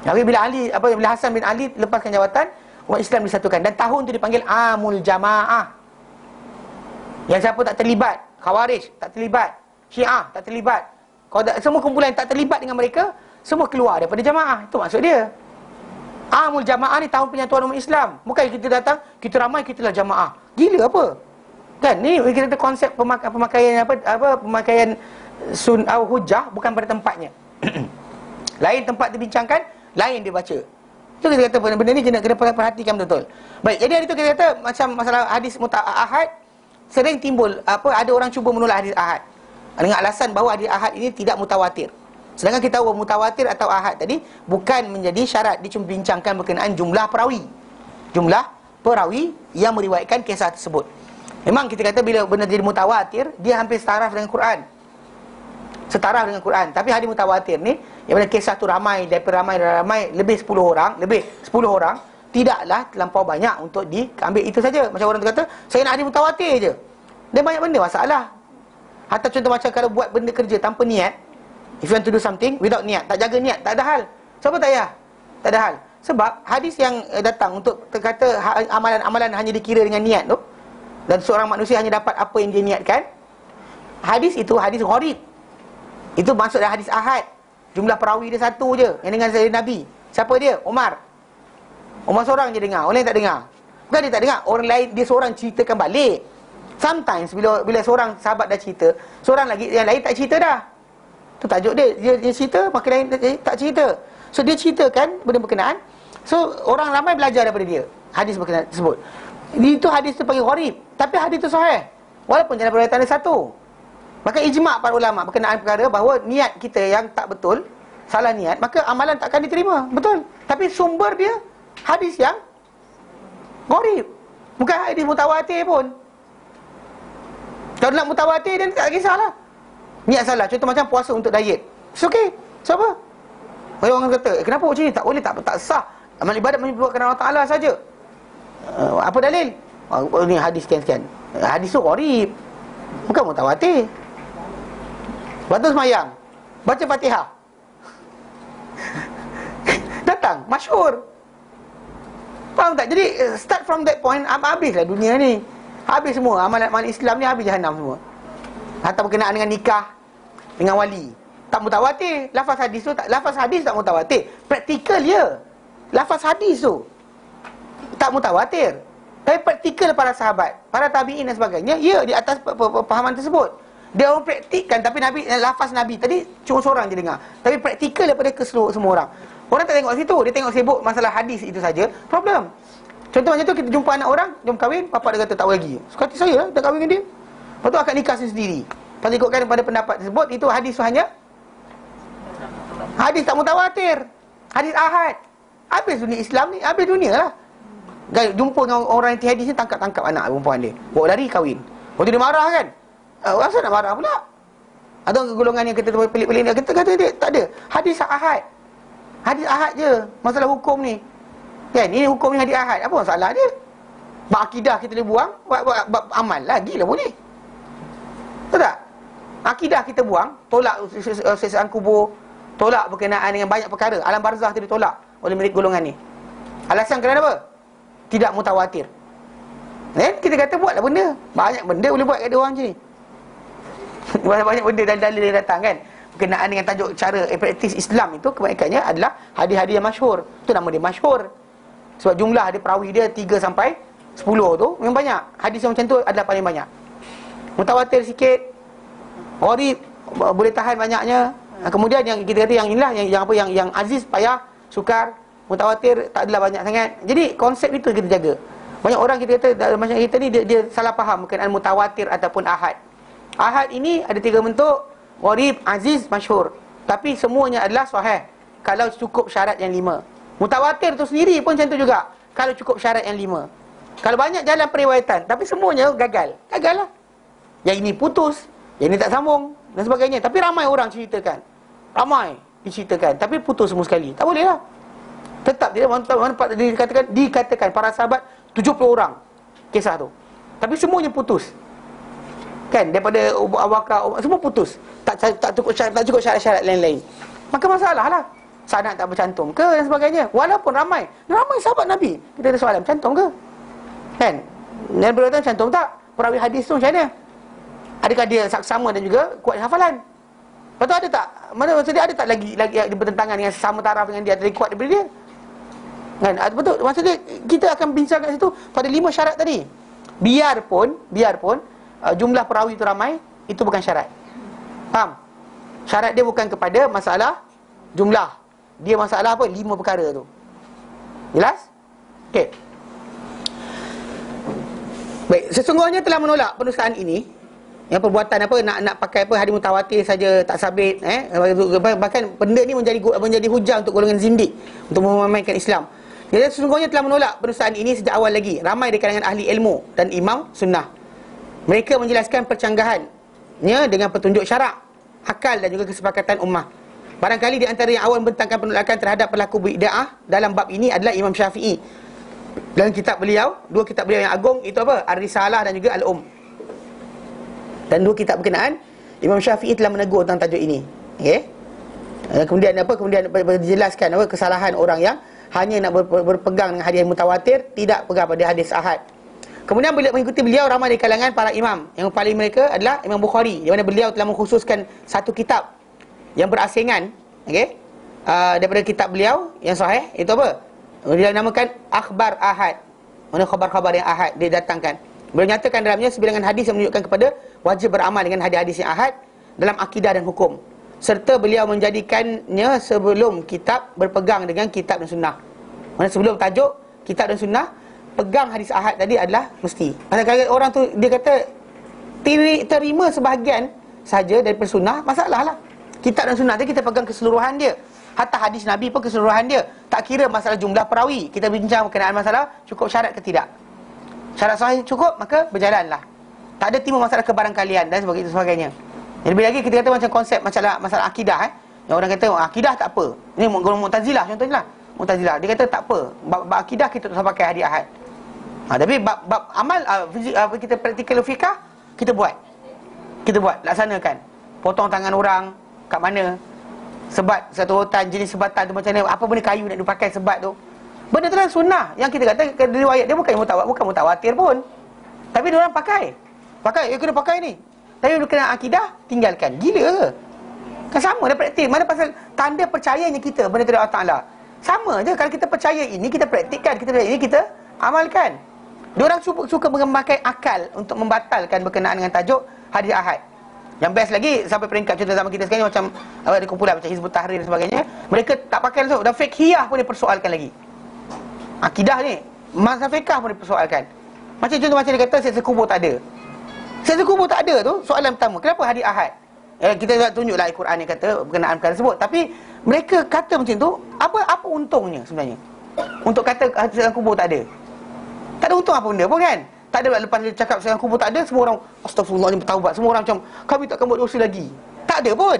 Tapi bila Hasan bin Ali lepaskan jawatan, umat Islam disatukan, dan tahun tu dipanggil Amul Jamaah. Yang siapa tak terlibat, Khawarij tak terlibat, Syiah tak terlibat, semua kumpulan tak terlibat dengan mereka, semua keluar daripada jamaah. Itu maksud dia. Amul Jamaah ni tahun penyatuan umat Islam. Bukan kita datang, kita ramai, kitalah jamaah. Gila apa? Kan ni kita kata konsep pemakaian pemakaian hujah bukan pada tempatnya. Lain tempat dibincangkan, lain dia baca. Itu kita kata benda ni kena perhatikan betul-betul. Baik, jadi hari tu kita kata macam masalah hadis ahad sering timbul ada orang cuba menolak hadis ahad dengan alasan bahawa hadis ahad ini tidak mutawatir. Sedangkan kita tahu mutawatir atau ahad tadi bukan menjadi syarat, dia cuma bincangkan berkenaan jumlah perawi. Jumlah perawi yang meriwayatkan kisah tersebut. Memang kita kata bila benda jadi mutawatir, dia hampir setaraf dengan Quran. Tapi hadis mutawatir ni yang mana kisah tu ramai lebih 10 orang, tidaklah terlampau banyak untuk diambil itu saja. Macam orang tu kata, saya nak hadis mutawatir je. Dia banyak benda masalah. Hatta contoh macam kalau buat benda kerja tanpa niat, if you want to do something without niat, tak jaga niat, tak ada hal. Siapa tak payah? Tak ada hal. Sebab hadis yang datang untuk kata amalan-amalan hanya dikira dengan niat tu, dan seorang manusia hanya dapat apa yang dia niatkan, hadis itu hadis gharib. Itu maksud dari hadis ahad. Jumlah perawi dia satu je yang dengan saya Nabi. Siapa dia? Umar seorang je dengar, orang lain tak dengar. Bukan dia tak dengar, orang lain dia seorang ceritakan balik. Sometimes bila seorang sahabat dah cerita, seorang lagi yang lain tak cerita dah. Tu tajuk dia cerita, maka lain tak cerita. So dia ceritakan benda berkenaan. So orang ramai belajar daripada dia hadis berkenaan tersebut. Itu hadis tu panggil gharib, tapi hadis tu sahih walaupun dalam riwayat satu. Maka ijma' para ulama berkenaan perkara bahawa niat kita yang tak betul, salah niat, maka amalan takkan diterima. Betul. Tapi sumber dia hadis yang gharib, bukan hadis mutawatir pun. Kalau nak mutawatir dia tak kisahlah. Niat salah. Contoh macam puasa untuk diet. It's okay. Siapa? Orang kata, kenapa macam ni? Tak boleh, tak sah. Amal ibadat menyebabkan Allah Ta'ala saja. Apa dalil? Ni hadis sekian-sekian. Hadis tu gharib, bukan mutawatir. Lepas tu semayang. baca Fatihah. Datang, masyhur. Faham tak? Jadi start from that point, habislah dunia ni. Habis semua, amalan Islam ni habis jahanam semua. Atau berkenaan dengan nikah dengan wali, tak mutawatir. Lafaz hadis tu tak, lafaz hadis tak mutawatir. Praktikal dia. Lafaz hadis tu tak mutawatir. Tapi praktikal para sahabat, para tabi'in dan sebagainya, ya, di atas pemahaman tersebut. Dia orang praktikkan, tapi Nabi, lafaz Nabi tadi cuma seorang je dengar. Tapi praktikal daripada ke seluruh semua orang. Orang tak tengok situ, dia tengok sibuk masalah hadis itu saja. Problem. Contoh macam tu, kita jumpa anak orang, jom kahwin, bapak dia kata tak boleh lagi. Suka hati saya lah, dah kahwin dengan dia. Lepas tu akad nikah sendiri. Lepas ikutkan pada pendapat tersebut, itu hadis tu hanya hadis tak mutawatir, hadis ahad. Habis dunia Islam ni, habis dunia lah. Jumpa dengan orang yang hadis ni, tangkap anak perempuan dia, bawa lari kahwin. Lepas tu dia marah kan. Asal nak marah pula? Atau golongan yang kita pelik-pelik ni, kita kata dia tak ada. Hadis ahad. Hadis ahad je masalah hukum ni. Kan, ini hukum ni hadis ahad. Apa masalah dia? Bab akidah kita boleh buang, bab amal lagi lah boleh. Betul tak? Akidah kita buang, tolak sesaan kubur, tolak berkenaan dengan banyak perkara. Alam barzah tu ditolak oleh mereka golongan ni. Alasan kerana apa? Tidak mutawatir. Kita kata buatlah benda. Banyak benda boleh buat kat dia orang macam ni. Banyak benda dalil-dalil yang datang kan, berkenaan dengan tajuk cara praktis Islam itu kebanyakannya adalah hadis-hadis yang masyhur. Itu nama dia masyhur. Sebab jumlah ada perawi dia 3 sampai 10 tu memang banyak. Hadis yang macam tu adalah paling banyak. Mutawatir sikit, gharib boleh tahan banyaknya. Kemudian yang kita kata yang inilah yang aziz, payah, sukar. Mutawatir tak adalah banyak sangat. Jadi konsep itu kita jaga. Banyak orang kita kata dalam masyarakat kita ni dia salah faham berkenaan mutawatir ataupun ahad. Ahad ini ada 3 bentuk: gharib, aziz, masyhur. Tapi semuanya adalah sahih kalau cukup syarat yang 5. Mutawatir tu sendiri pun macam tu juga, kalau cukup syarat yang 5. Kalau banyak jalan periwayatan tapi semuanya gagal, gagal lah. Yang ini putus, yang ini tak sambung dan sebagainya. Tapi ramai orang ceritakan, ramai diceritakan, tapi putus semua sekali. Tak boleh lah. Tetap dia dikatakan para sahabat 70 orang kisah tu, tapi semuanya putus. Kan, daripada Abu Bakar semua putus. Tak cukup syarat-syarat lain-lain. Maka masalah lah. Sanad tak bercantum ke dan sebagainya. Walaupun ramai sahabat Nabi, kita ada soalan, cantum ke? Kan? Dan berkata cantum tak? Perawi hadis tu macam mana? Adakah dia saksama dan juga kuat hafalan? Lepas tu ada tak? Maksudnya ada tak lagi bertentangan dengan sesama taraf dengan dia, ada kuat daripada dia? Kan? Betul. Maksudnya kita akan bincang kat situ pada 5 syarat tadi. Biarpun jumlah perawi itu ramai, itu bukan syarat. Faham? Syarat dia bukan kepada masalah jumlah. Dia masalah apa? 5 perkara tu. Jelas? Okey. Baik, sesungguhnya telah menolak penustaan ini, yang perbuatan apa nak pakai apa hadis mutawatir saja tak sabit, bahkan benda ni menjadi hujah untuk golongan zindik untuk memamaikan Islam. Jadi sesungguhnya telah menolak penustaan ini sejak awal lagi ramai di kalangan ahli ilmu dan imam sunnah. Mereka menjelaskan percanggahannya dengan petunjuk syarak, akal dan juga kesepakatan ummah. Barangkali di antara yang awal membentangkan penolakan terhadap pelaku bid'ah dalam bab ini adalah Imam Syafi'i. Dalam kitab beliau, 2 kitab beliau yang agung, itu apa? Ar-Risalah dan juga dan 2 kitab berkenaan, Imam Syafi'i telah menegur tentang tajuk ini. Okey. Kemudian dijelaskan apa kesalahan orang yang hanya nak berpegang dengan hadis mutawatir, tidak pegang pada hadis ahad. Kemudian bila mengikuti beliau ramai di kalangan para imam. Yang paling mereka adalah Imam Bukhari, di mana beliau telah mengkhususkan satu kitab yang berasingan, okey, daripada kitab beliau yang sahih, itu apa? Beliau namakan akhbar ahad. Mana khabar-khabar yang ahad dia datangkan. Beliau nyatakan dalamnya sebilangan hadis yang menunjukkan kepada wajib beramal dengan hadis-hadis yang ahad dalam akidah dan hukum. Serta beliau menjadikannya sebelum kitab berpegang dengan kitab dan sunnah. Mana sebelum tajuk kitab dan sunnah, pegang hadis ahad tadi adalah mesti. Kadang-kadang orang tu dia kata terima sebahagian saja daripada sunnah, masalah lah. Kitab dan sunnah tu kita pegang keseluruhan dia. Hatta hadis Nabi pun keseluruhan dia. Tak kira masalah jumlah perawi. Kita bincang berkenaan masalah cukup syarat ke tidak. Syarat sahih cukup, maka berjalanlah. Tak ada timbul masalah kebarangkalian dan sebagainya. Jadi lebih lagi kita kata macam konsep masalah akidah yang orang kata akidah tak apa. Ini golongan Mu'tazilah contohnya lah. Mu'tazilah dia kata tak apa. Bab akidah kita tak usah pakai hadis ahad. Tapi bab amal kita praktikal fikah kita buat. Laksanakan. Potong tangan orang kat mana, sebat satu hutan, jenis sebatan tu macam mana, apa benda kayu nak dipakai sebat tu. Benda tu adalah sunnah. Yang kita kata riwayat dia bukan mutawatir pun. Tapi dia orang pakai, kena pakai ni. Tapi berkenaan akidah, tinggalkan. Gila ke? Kan sama dah praktik. Mana pasal tanda percayanya kita benda tu Allah Ta'ala. Sama je. Kalau kita percaya ini, kita praktikkan. Kita percaya ini, kita amalkan. Diorang suka memakai akal untuk membatalkan berkenaan dengan tajuk hadis ahad. Yang best lagi, sampai peringkat contoh zaman kita sekarang macam ada kumpulan macam Hizbut Tahrir dan sebagainya, mereka tak pakai langsung. Dan fiqhiyah pun dipersoalkan lagi. Akidah ni, mazhab fiqh pun dipersoalkan. Macam contoh macam dia kata seksa kubur tak ada. Seksa kubur tak ada tu, soalan pertama, kenapa hadis ahad? Kita tak tunjuklah Al-Quran yang kata berkenaan perkara tersebut. Tapi mereka kata macam tu, apa untungnya sebenarnya? Untuk kata seksa kubur tak ada. Tak ada untung apa benda pun kan? Tak ada lepas dia cakap seksa kubur tak ada, semua orang astagfirullahaladzim bertaubat. Semua orang macam, kami takkan buat dosa lagi. Tak ada pun.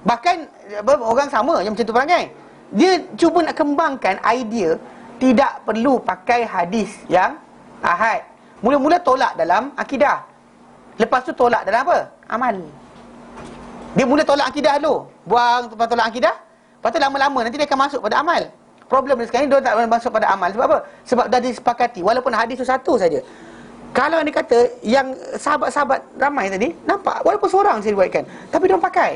Bahkan orang sama yang macam tu perangai. Dia cuba nak kembangkan idea tidak perlu pakai hadis yang ahad. Mula-mula tolak dalam akidah, lepas tu tolak dalam apa? Amal. Dia mula tolak akidah dulu, buang lepas tolak akidah, lepas tu lama-lama nanti dia akan masuk pada amal. Problem dia sekarang ni, dia tak masuk pada amal. Sebab apa? Sebab dah disepakati, walaupun hadis tu satu saja. Kalau yang dikata, yang sahabat-sahabat ramai tadi, nampak, walaupun seorang saya riwayatkan, tapi dia orang pakai.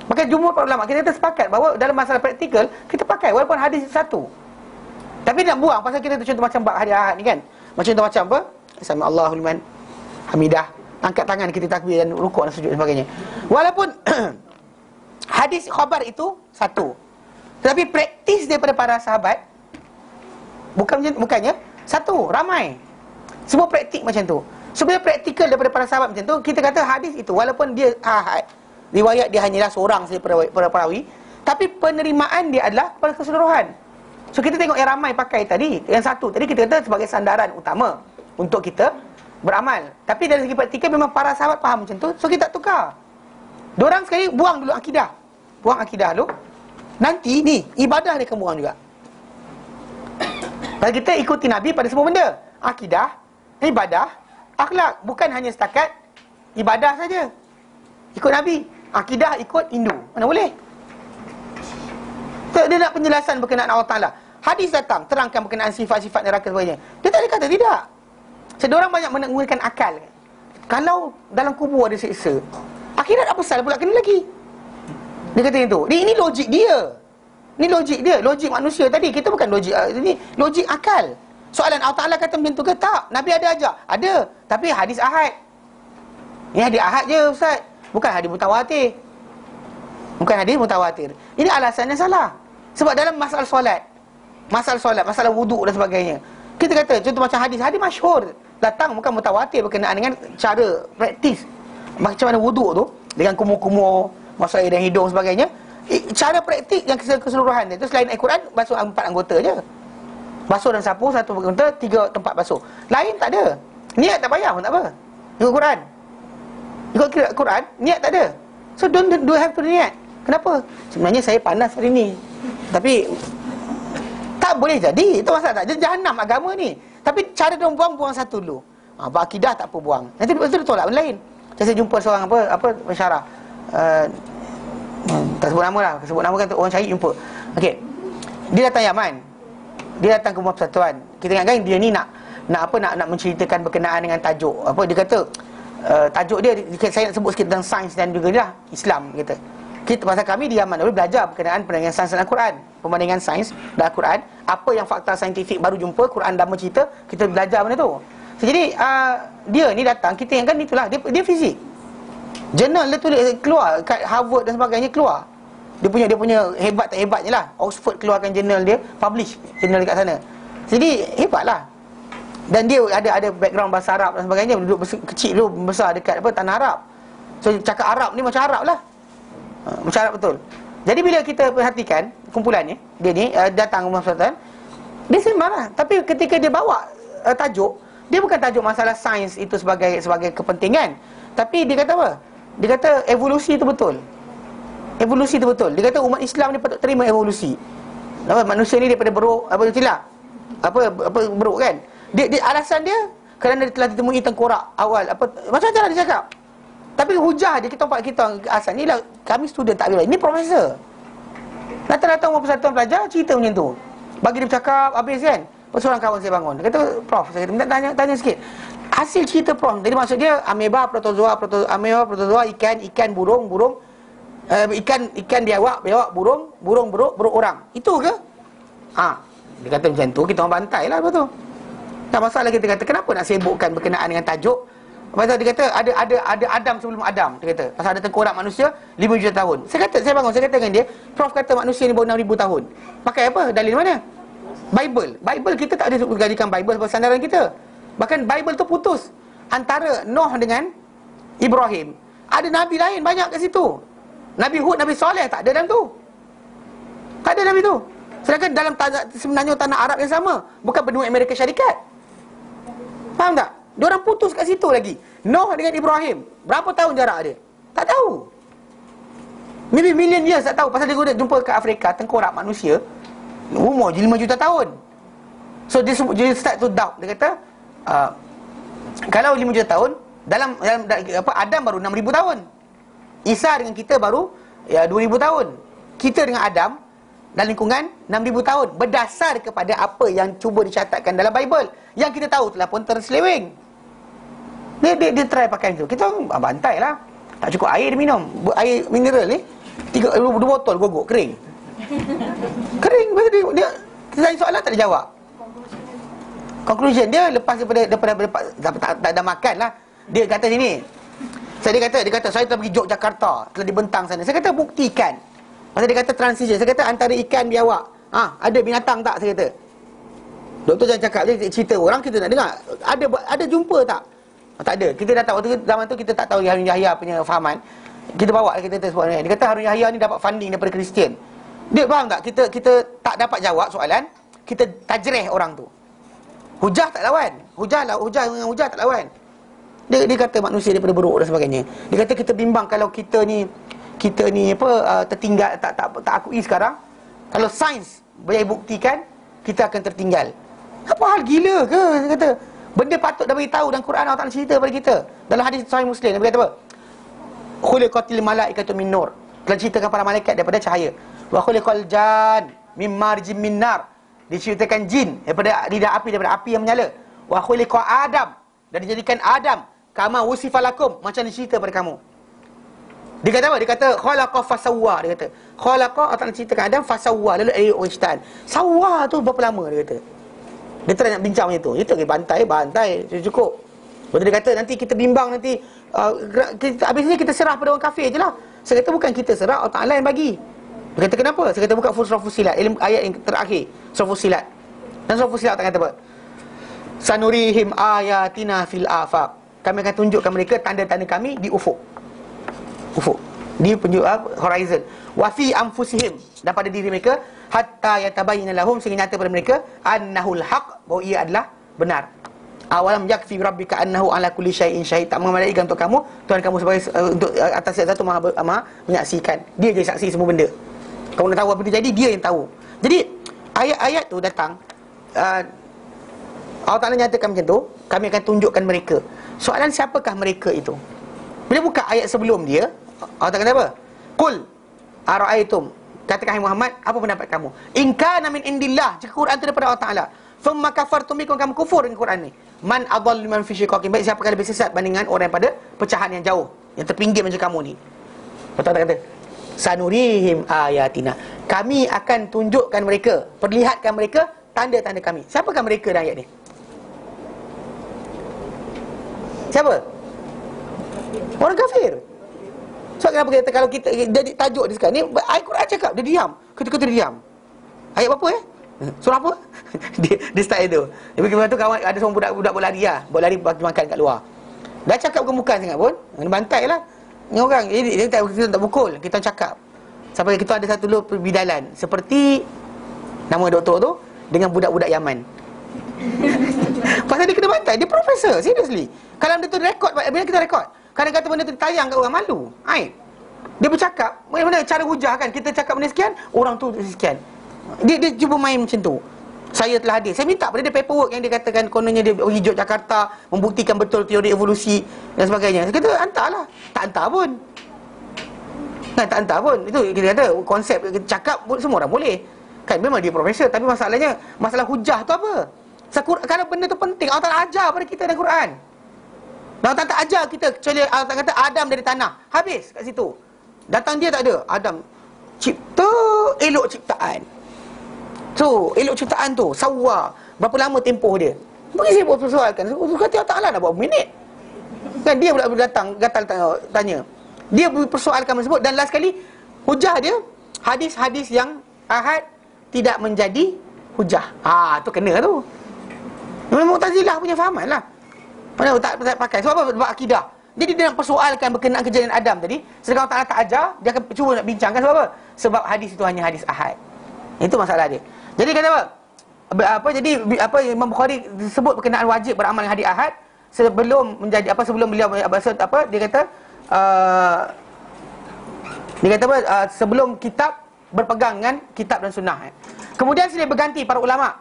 Maka jumhur para ulama, kita sepakat bahawa dalam masalah praktikal, kita pakai walaupun hadis satu. Tapi nak buang, pasal kita tu contoh macam bab hadis ahad ni kan. Macam contoh macam apa? Sami Allahu liman hamidah, angkat tangan kita takbir dan rukuk dan sujud dan sebagainya. Walaupun hadis khabar itu satu, tetapi praktis daripada para sahabat bukannya satu, ramai. Semua praktik macam tu. Sebenarnya praktikal daripada para sahabat macam tu. Kita kata hadis itu walaupun dia ahad, riwayat dia hanyalah seorang saja perawi, tapi penerimaan dia adalah pada keseluruhan. So kita tengok yang ramai pakai tadi, yang satu tadi kita kata sebagai sandaran utama untuk kita beramal. Tapi dari segi praktikal memang para sahabat faham macam tu, so kita tak tukar. Diorang sekali buang dulu akidah. Buang akidah dulu. Nanti ni ibadah dia akan buang juga. Kalau kita ikuti Nabi pada semua benda, akidah, ibadah, akhlak, bukan hanya setakat ibadah saja. Ikut Nabi, akidah ikut Hindu. Mana boleh? So, dia nak penjelasan berkenaan Allah Ta'ala. Hadis datang, terangkan berkenaan sifat-sifat neraka sebagainya. Dia tak boleh kata tidak. Seorang banyak menggunakan akal. Kalau dalam kubur ada siksa, akhirat apa salah pula kena lagi? Dia kata itu. Ini logik dia. Ini logik dia, logik manusia tadi. Kita bukan logik, ini logik akal. Soalan Allah Ta'ala kata macam tu ke? Tak. Nabi ada ajar? Ada. Tapi hadis ahad. Ini hadis ahad je Ustaz. Bukan hadis mutawatir. Bukan hadis mutawatir. Ini alasannya salah. Sebab dalam masalah solat, masalah wuduk dan sebagainya, kita kata contoh macam hadis masyhur datang, bukan mutawatir berkenaan dengan cara praktis. Macam mana wuduk tu dengan kumur-kumur, masuk air dan hidung sebagainya. Cara praktik yang keseluruhan dia tu selain Al-Quran, basuh 4 anggota je. Basuh dan sapu, 1 anggota, 3 tempat basuh. Lain tak ada. Niat tak payah pun tak apa. Ikut Quran. Ikut Quran, niat tak ada. So don't have to niat. Kenapa? Sebenarnya saya panas hari ni, tapi tak boleh jadi. Itu masalah tak? Jadi jahanam agama ni. Tapi cara dia buang satu dulu. Akidah tak apa buang. Nanti betul tolak benda lain. Saya jumpa seorang pensyarah. Tak sebut nama lah. Sebut nama kan orang syahid jumpa. Okey. Dia datang Yaman. Dia datang ke Rumah Persatuan. Kita ingatkan dia ni nak menceritakan berkenaan dengan tajuk. Dia kata tajuk dia, saya nak sebut sikit tentang sains dan juga lah Islam kata. Kita pasal kami di Yaman dulu belajar berkenaan perbandingan sains dan Al-Quran. Perbandingan sains dan Al-Quran. Apa yang fakta saintifik baru jumpa, Quran dah mencerita, kita belajar benda tu. So, jadi dia ni datang, kita ingatkan itulah dia fizik. Jurnal dia tulis keluar kat Harvard dan sebagainya keluar. Dia punya hebat tak hebatnya lah. Oxford keluarkan jurnal dia, publish jurnal dekat sana. Jadi hebatlah. Dan dia ada background bahasa Arab dan sebagainya. Duduk kecil dulu besar dekat tanah Arab. So cakap Arab ni macam Arab lah. Macam Arab betul. Jadi bila kita perhatikan kumpulan ni, dia ni datang Rumah Persatuan, dia sembang lah. Tapi ketika dia bawa tajuk, dia bukan tajuk masalah sains itu sebagai kepentingan. Tapi dia kata apa? Dia kata evolusi itu betul. Evolusi itu betul. Dia kata umat Islam ni patut terima evolusi. Manusia ni daripada beruk, beruk kan? Dia alasan dia kerana dia telah ditemui tengkorak awal, macam-macam lah dia cakap. Tapi hujah dia, kita asal ni lah, kami student tak boleh. Ini profesor. Datang-datang umur persatuan pelajar, cerita macam tu. Bagi dia bercakap, habis kan. Lepas seorang kawan saya bangun. Dia kata, Prof, saya minta tanya sikit. Hasil cerita Prof, tadi maksud dia ameba, protozoa, ikan, burung, ikan biawak, burung, buruk orang. Itu ke? Dia kata macam tu, kita orang bantai lah lepas tu. Nah, masalah kita kata, kenapa nak sibukkan berkenaan dengan tajuk? Lepas tu dia kata, ada Adam sebelum Adam. Dia kata, pasal ada tengkorak manusia 5 juta tahun. Saya kata dengan dia, Prof kata manusia ni baru 6,000 tahun. Pakai apa? Dalil mana? Bible kita tak ada jadikan Bible sebagai sandaran kita. Bahkan Bible tu putus antara Nuh dengan Ibrahim. Ada Nabi lain banyak kat situ. Nabi Hud, Nabi Soleh tak ada dalam tu. Tak ada Nabi tu. Sedangkan dalam sebenarnya tanah Arab yang sama, bukan benua Amerika Syarikat. Faham tak? Diorang putus kat situ lagi. Nuh dengan Ibrahim, berapa tahun jarak dia? Tak tahu. Maybe million years tak tahu. Pasal dia jumpa kat Afrika tengkorak manusia umur 5 juta tahun. So dia start to doubt. Dia kata kalau 5 juta tahun, dalam Adam baru 6,000 tahun. Isa dengan kita baru 2,000 tahun. Kita dengan Adam dalam lingkungan 6,000 tahun, berdasar kepada apa yang cuba dicatatkan dalam Bible. Yang kita tahu telah pun terseleweng. Dia try pakai tu. Kita bantai lah. Tak cukup air dia minum. Air mineral ni 2 botol gogok kering. Kering. Dia tanya soalan tak ada jawab. Conclusion dia lepas daripada tak ada makan lah. Dia kata sini. Dia kata saya telah pergi Yogyakarta, telah dibentang sana. Saya kata buktikan. Pasal dia kata transition. Saya kata antara ikan biawak, ada binatang tak? Saya kata. Doktor jangan cakap je cerita orang, kita nak dengar. Ada jumpa tak? Tak ada. Kita dah tahu zaman tu kita tak tahu Harun Yahya punya fahaman. Kita bawa kita sebut ni. Dia kata Harun Yahya ni dapat funding daripada Kristian. Dia faham tak? Kita tak dapat jawab soalan, kita tajrih orang tu. Hujah tak lawan. Hujah dengan hujah tak lawan. Dia kata manusia daripada beruk dan sebagainya. Dia kata kita bimbang kalau kita ni tertinggal, tak akui sekarang. Kalau sains boleh buktikan, kita akan tertinggal. Apa hal gila ke? Dia kata benda patut dah beritahu dalam Quran. Allah Ta'ala cerita pada kita. Dalam hadis Sahih Muslim dia kata apa? Khuliqatil malaikatu min nur. Telah ceritakan para malaikat daripada cahaya. Wa khuliqal jan min marjim min nar. Diciptakan jin daripada lidah api, daripada api yang menyala. Wa khuliqa Adam, dan dijadikan Adam kama wusifalakum, macam dicerita pada kamu. Dia kata apa? Dia kata khalaqa fasawwa. Dia kata khalaqa, Allah ceritakan Adam, fasawwa, lalu air ciptaan. Sawwa tu berapa lama dia kata. Dia tak nak bincang macam tu. Dia tak bantai cukup. Lepas dia kata nanti kita bimbang nanti habis ni kita serah pada orang kafir je lah. Saya kata bukan kita serah, Allah Ta'ala yang bagi. Dia kata kenapa? Saya kata buka surah Fussilat, ayat yang terakhir surah Fussilat. Dan surah Fussilat tak kata apa? Sanurihim ayatina fil afaq. Kami akan tunjukkan mereka tanda-tanda kami di ufuk. Di penjuru horizon. Wa fi anfusihim, dan pada diri mereka, hatta yatabayyana lahum, sehingga nyata pada mereka annahul haq, bahawa ia adalah benar. Awalam yakfi rabbika annahu ala kulli syai'in syahid. Tak mengamalkan untuk kamu, Tuhan kamu sebagai untuk atas satu maha menyaksikan. Dia je saksi semua benda. Kamu nak tahu apa yang terjadi, dia yang tahu. Jadi ayat-ayat tu datang, Allah Ta'ala nyatakan macam tu, kami akan tunjukkan mereka. Soalan siapakah mereka itu? Bila buka ayat sebelum dia, Allah Ta'ala kata apa? Qul ara'aitum, katakan hai Muhammad, apa pendapat kamu? In kana min indillah, jika Quran itu daripada Allah Ta'ala, thumma kafartum bikum, kamu kufur dengan Quran ni, man adall liman fi syiqaqin, baik siapakah lebih sesat bandingan orang pada pecahan yang jauh, yang terpinggir macam kamu ni. Allah Ta'ala kata sanurihim ayatina, kami akan tunjukkan mereka, perlihatkan mereka tanda-tanda kami. Siapakah mereka dalam ayat ni? Siapa? Orang kafir. So kenapa kita, kalau kita jadi tajuk dia sekarang ni, ayat Quran cakap, dia diam. Ketika dia diam. Ayat apa surah apa? dia start itu. Dia pergi tu kawan, ada seorang budak berlari lah. Berlari bagi makan kat luar. Dah cakap bukan sangat pun, dia bantai lah. Ni orang, dia tak pukul, kita cakap. Sampai kita ada satu dulu perbidalan, seperti nama doktor tu dengan budak-budak Yaman. Pasal dia kena bantai, dia profesor, seriously. Kalau benda tu rekod, bila kita rekod, kadang-kadang benda tu tayang kat orang, malu. Dia bercakap, mana cara hujah kan, kita cakap benda sekian, orang tu sekian. Dia cuba main macam tu. Saya telah hadir. Saya minta pada dia paperwork yang dia katakan kononnya dia pergi Yogyakarta, membuktikan betul teori evolusi dan sebagainya. Saya kata hantarlah. Tak hantar pun. Kan tak hantar pun. Itu kita kata konsep cakap semua orang boleh. Kan memang dia profesor, tapi masalahnya masalah hujah tu apa? Kalau benda tu penting, Allah Ta'ala ajar pada kita dalam Quran. Allah Ta'ala tak ajar kita, kecuali Allah Ta'ala kata Adam dari tanah. Habis kat situ. Datang dia tak ada. Adam cipta elok ciptaan. So, elok ciptaan tu sawwa. Berapa lama tempoh dia? Bagi saya buat persoalkan. Kata Allah Ta'ala nak buat minit. Kan dia pula datang gatal tanya. Dia persoalkan tersebut. Dan last kali hujah dia hadis-hadis yang ahad tidak menjadi hujah. Tu kena tu. Memang Mu'tazilah punya fahaman lah. Mana tak pakai. Sebab apa? Sebab akidah. Jadi dia nak persoalkan berkenaan kejadian Adam tadi. Sedangkan Allah Ta'ala tak ajar, dia akan cuba nak bincangkan. Sebab apa? Sebab hadis itu hanya hadis ahad. Itu masalah dia. Jadi kata apa? Jadi Imam Bukhari sebut berkenaan wajib beramal dengan hadis ahad sebelum menjadi sebelum beliau dia kata sebelum kitab berpegang dengan kitab dan sunnah. Kemudian silih berganti para ulama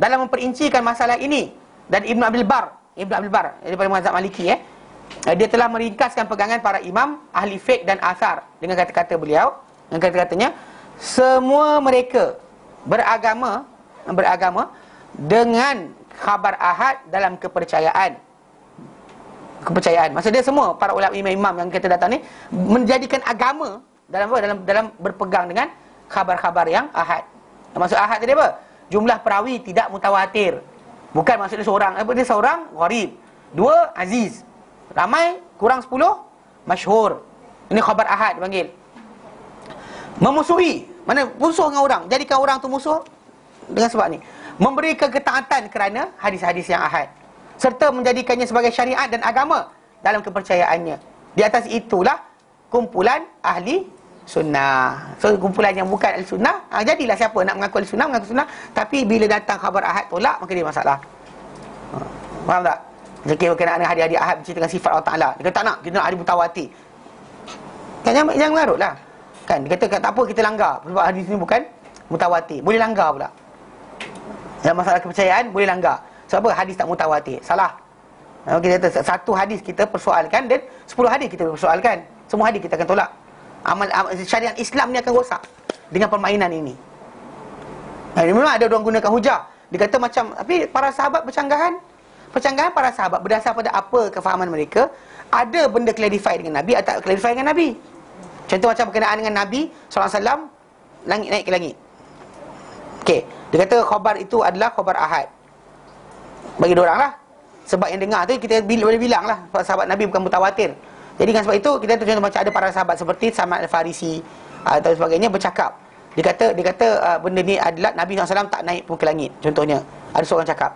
dalam memperincikan masalah ini. Dan Ibn Abdul Bar daripada mazhab Maliki dia telah meringkaskan pegangan para imam ahli fiqh dan asar dengan kata-kata beliau, dengan kata-katanya, semua mereka beragama dengan khabar ahad dalam kepercayaan. Maksud dia semua para ulama imam yang kita datang ni menjadikan agama dalam berpegang dengan khabar-khabar yang ahad. Maksud ahad tadi apa? Jumlah perawi tidak mutawatir. Bukan maksud dia seorang. Dia seorang gharib, dua aziz, ramai kurang 10 masyhur. Ini khabar ahad dipanggil. Memusuhi, mana musuh dengan orang, jadikan orang tu musuh dengan sebab ni. Memberi ketaatan kerana hadis-hadis yang ahad, serta menjadikannya sebagai syariat dan agama dalam kepercayaannya. Di atas itulah kumpulan ahli sunnah. So kumpulan yang bukan ahli sunnah, jadilah siapa nak mengaku ahli sunnah, mengaku sunnah, tapi bila datang khabar ahad tolak, maka dia masalah. Faham tak? Jadi berkenaan dengan hadis-hadis ahad menceritakan sifat Allah Ta'ala, dia kata tak nak, kita nak hadis mutawatir. Kan jangan mengarut lah. Kan dia kata tak apa kita langgar sebab hadis ni bukan mutawatir. Boleh langgar pula. Dalam masalah kepercayaan boleh langgar. Sebab apa? Hadis tak mutawatir. Salah. Kita kata satu hadis kita persoalkan dan 10 hadis kita persoalkan. Semua hadis kita akan tolak. Amal syariat Islam ni akan rosak dengan permainan ini. Memang ada orang gunakan hujah. Dia kata macam, tapi para sahabat percanggahan para sahabat berdasar pada apa kefahaman mereka. Ada benda clarify dengan Nabi, atau tak clarify dengan Nabi. Contoh macam berkenaan dengan Nabi SAW, langit naik ke langit. Okey, dia kata khabar itu adalah khabar ahad bagi diorang lah. Sebab yang dengar tu kita boleh bilang lah, sebab sahabat Nabi bukan mutawatir. Jadi dengan sebab itu kita contoh macam ada para sahabat seperti Salman Al-Farisi atau sebagainya bercakap. Dia kata benda ni adalah Nabi SAW tak naik pun ke langit. Contohnya ada seorang cakap.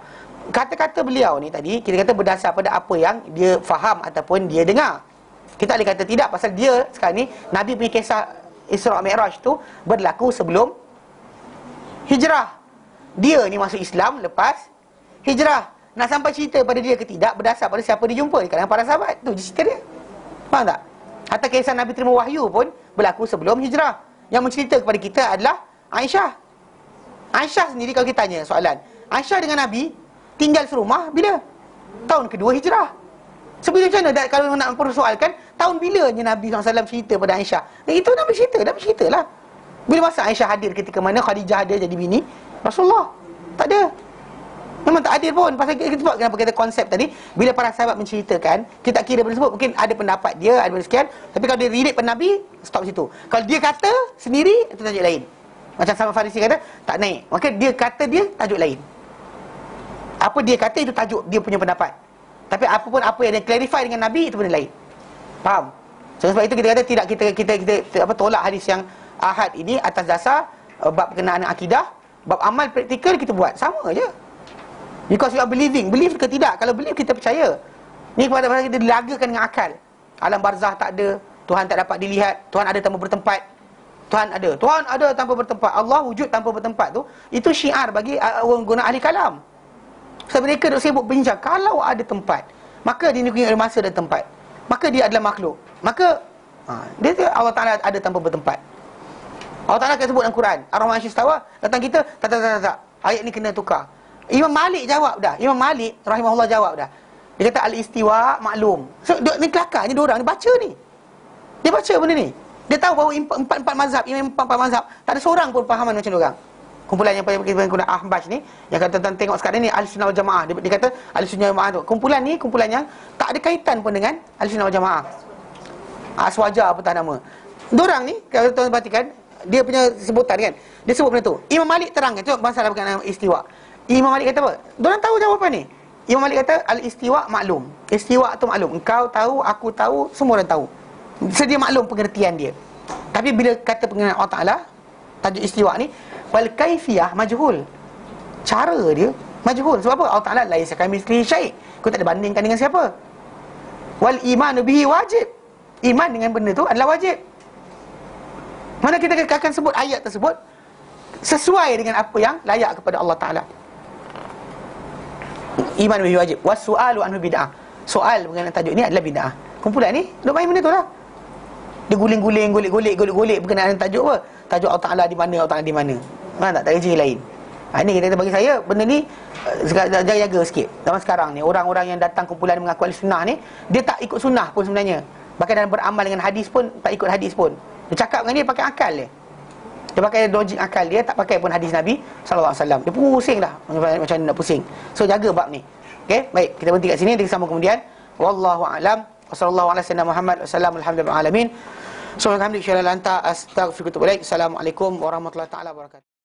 Kata-kata beliau ni tadi kita kata berdasar pada apa yang dia faham ataupun dia dengar. Kita boleh kata tidak, pasal dia sekarang ni Nabi punya kisah Isra' Mi'raj tu berlaku sebelum hijrah. Dia ni masuk Islam lepas hijrah. Nak sampai cerita pada dia ke tidak berdasar pada siapa dia jumpa di kalangan para sahabat. Tu cerita dia. Faham tak? Hatta kisah Nabi terima wahyu pun berlaku sebelum hijrah. Yang mencerita kepada kita adalah Aisyah. Aisyah sendiri kalau kita tanya soalan, Aisyah dengan Nabi tinggal serumah bila? Tahun kedua hijrah. Sebelum macam mana kalau nak persoalkan tahun bilanya Nabi SAW cerita pada Aisyah? Itu Nabi cerita lah. Bila masa Aisyah hadir ketika mana Khadijah ada jadi bini Rasulullah? Tak ada. Memang tak hadir pun. Pasal kita sebab kenapa kita konsep tadi, bila para sahabat menceritakan, kita tak kira benda tersebut, mungkin ada pendapat dia, ada benda sekian, tapi kalau dia relate pada Nabi, stop situ. Kalau dia kata sendiri, itu tajuk lain. Macam Salman Farisi kata tak naik, maka dia kata dia tajuk lain. Apa dia kata itu tajuk dia punya pendapat. Tapi apapun apa yang dia clarify dengan Nabi, itu benda lain. Faham? So, sebab itu kita kata tidak, kita tolak hadis yang ahad ini atas dasar bab berkenaan akidah. Bab amal praktikal kita buat sama je. Because you are believing. Believe ke tidak? Kalau believe kita percaya. Ni kepada kita dilagakan dengan akal. Alam barzah tak ada, Tuhan tak dapat dilihat, Tuhan ada tanpa bertempat. Tuhan ada tanpa bertempat. Allah wujud tanpa bertempat tu, itu syiar bagi orang guna ahli kalam. Sebab mereka duk sibuk bincang kalau ada tempat, maka dia ada masa dan tempat, maka dia adalah makhluk. Maka dia Allah Ta'ala ada tanpa bertempat. Allah Ta'ala akan sebut dalam Quran Ar-Rahman Istawa. Datang kita tak. Ayat ni kena tukar. Imam Malik jawab dah. Imam Malik rahimahullah jawab dah. Dia kata al-istiwa maklum. So ni kelakarnya dua orang ni baca ni. Dia baca benda ni. Dia tahu bahawa empat mazhab, imam empat mazhab, tak ada seorang pun pahaman macam dia orang. Kumpulan yang kita Ahbas ni, yang kata tengok sekarang ni Ahlussunnah wal Jamaah. Dia kata Ahlussunnah wal Jamaah tu. Kumpulan ni kumpulan yang tak ada kaitan pun dengan Ahlussunnah wal Jamaah. Aswaja apa tak nama. Diorang ni kalau tuan perhatikan, dia punya sebutan kan. Dia sebut benda tu. Imam Malik terangkan, tengok masalah berkenaan istiwa. Imam Malik kata apa? Diorang tahu jawapan ni. Imam Malik kata al-istiwa maklum. Istiwa tu maklum. Engkau tahu, aku tahu, semua orang tahu. Sedia maklum pengertian dia. Tapi bila kata pengenalan Allah Ta'ala, tajuk istiwa ni, wal kaifiyah majhul. Cara dia majhul. Sebab apa? Allah Ta'ala laisa kamitslihi syai'. Kau tak ada bandingkan dengan siapa. Wal imanu bihi wajib. Iman dengan benda tu adalah wajib. Mana kita akan sebut ayat tersebut sesuai dengan apa yang layak kepada Allah Ta'ala. Iman bihi wajib. Was-su'alu anhu bid'ah. Soal mengenai tajuk ni adalah bid'ah. Kumpulan ni duk main benda tu lah. Dia guling-guling, golek-golek berkenaan tajuk apa? Tajuk Allah Ta'ala di mana, Allah Ta'ala di mana. Tak ada cerita lain. Ini kita bagi saya, benda ni jaga-jaga sikit. Zaman sekarang ni, orang-orang yang datang kumpulan mengaku Ahlussunnah ni, dia tak ikut sunnah pun sebenarnya. Bahkan dalam beramal dengan hadis pun, tak ikut hadis pun. Dia cakap dengan dia pakai akal dia. Dia pakai logik akal dia, tak pakai pun hadis Nabi SAW. Dia pusing dah macam mana nak pusing. So jaga bab ni. Okay, baik, kita berhenti kat sini, kita sambung kemudian. Wallahu a'lam. Wassallallahu ala sayyidina Muhammad. Wassalamualaikum warahmatullahi wabarakatuh. Assalamualaikum warahmatullahi wabarakatuh. Assalamualaikum warahmatullahi wabarakatuh.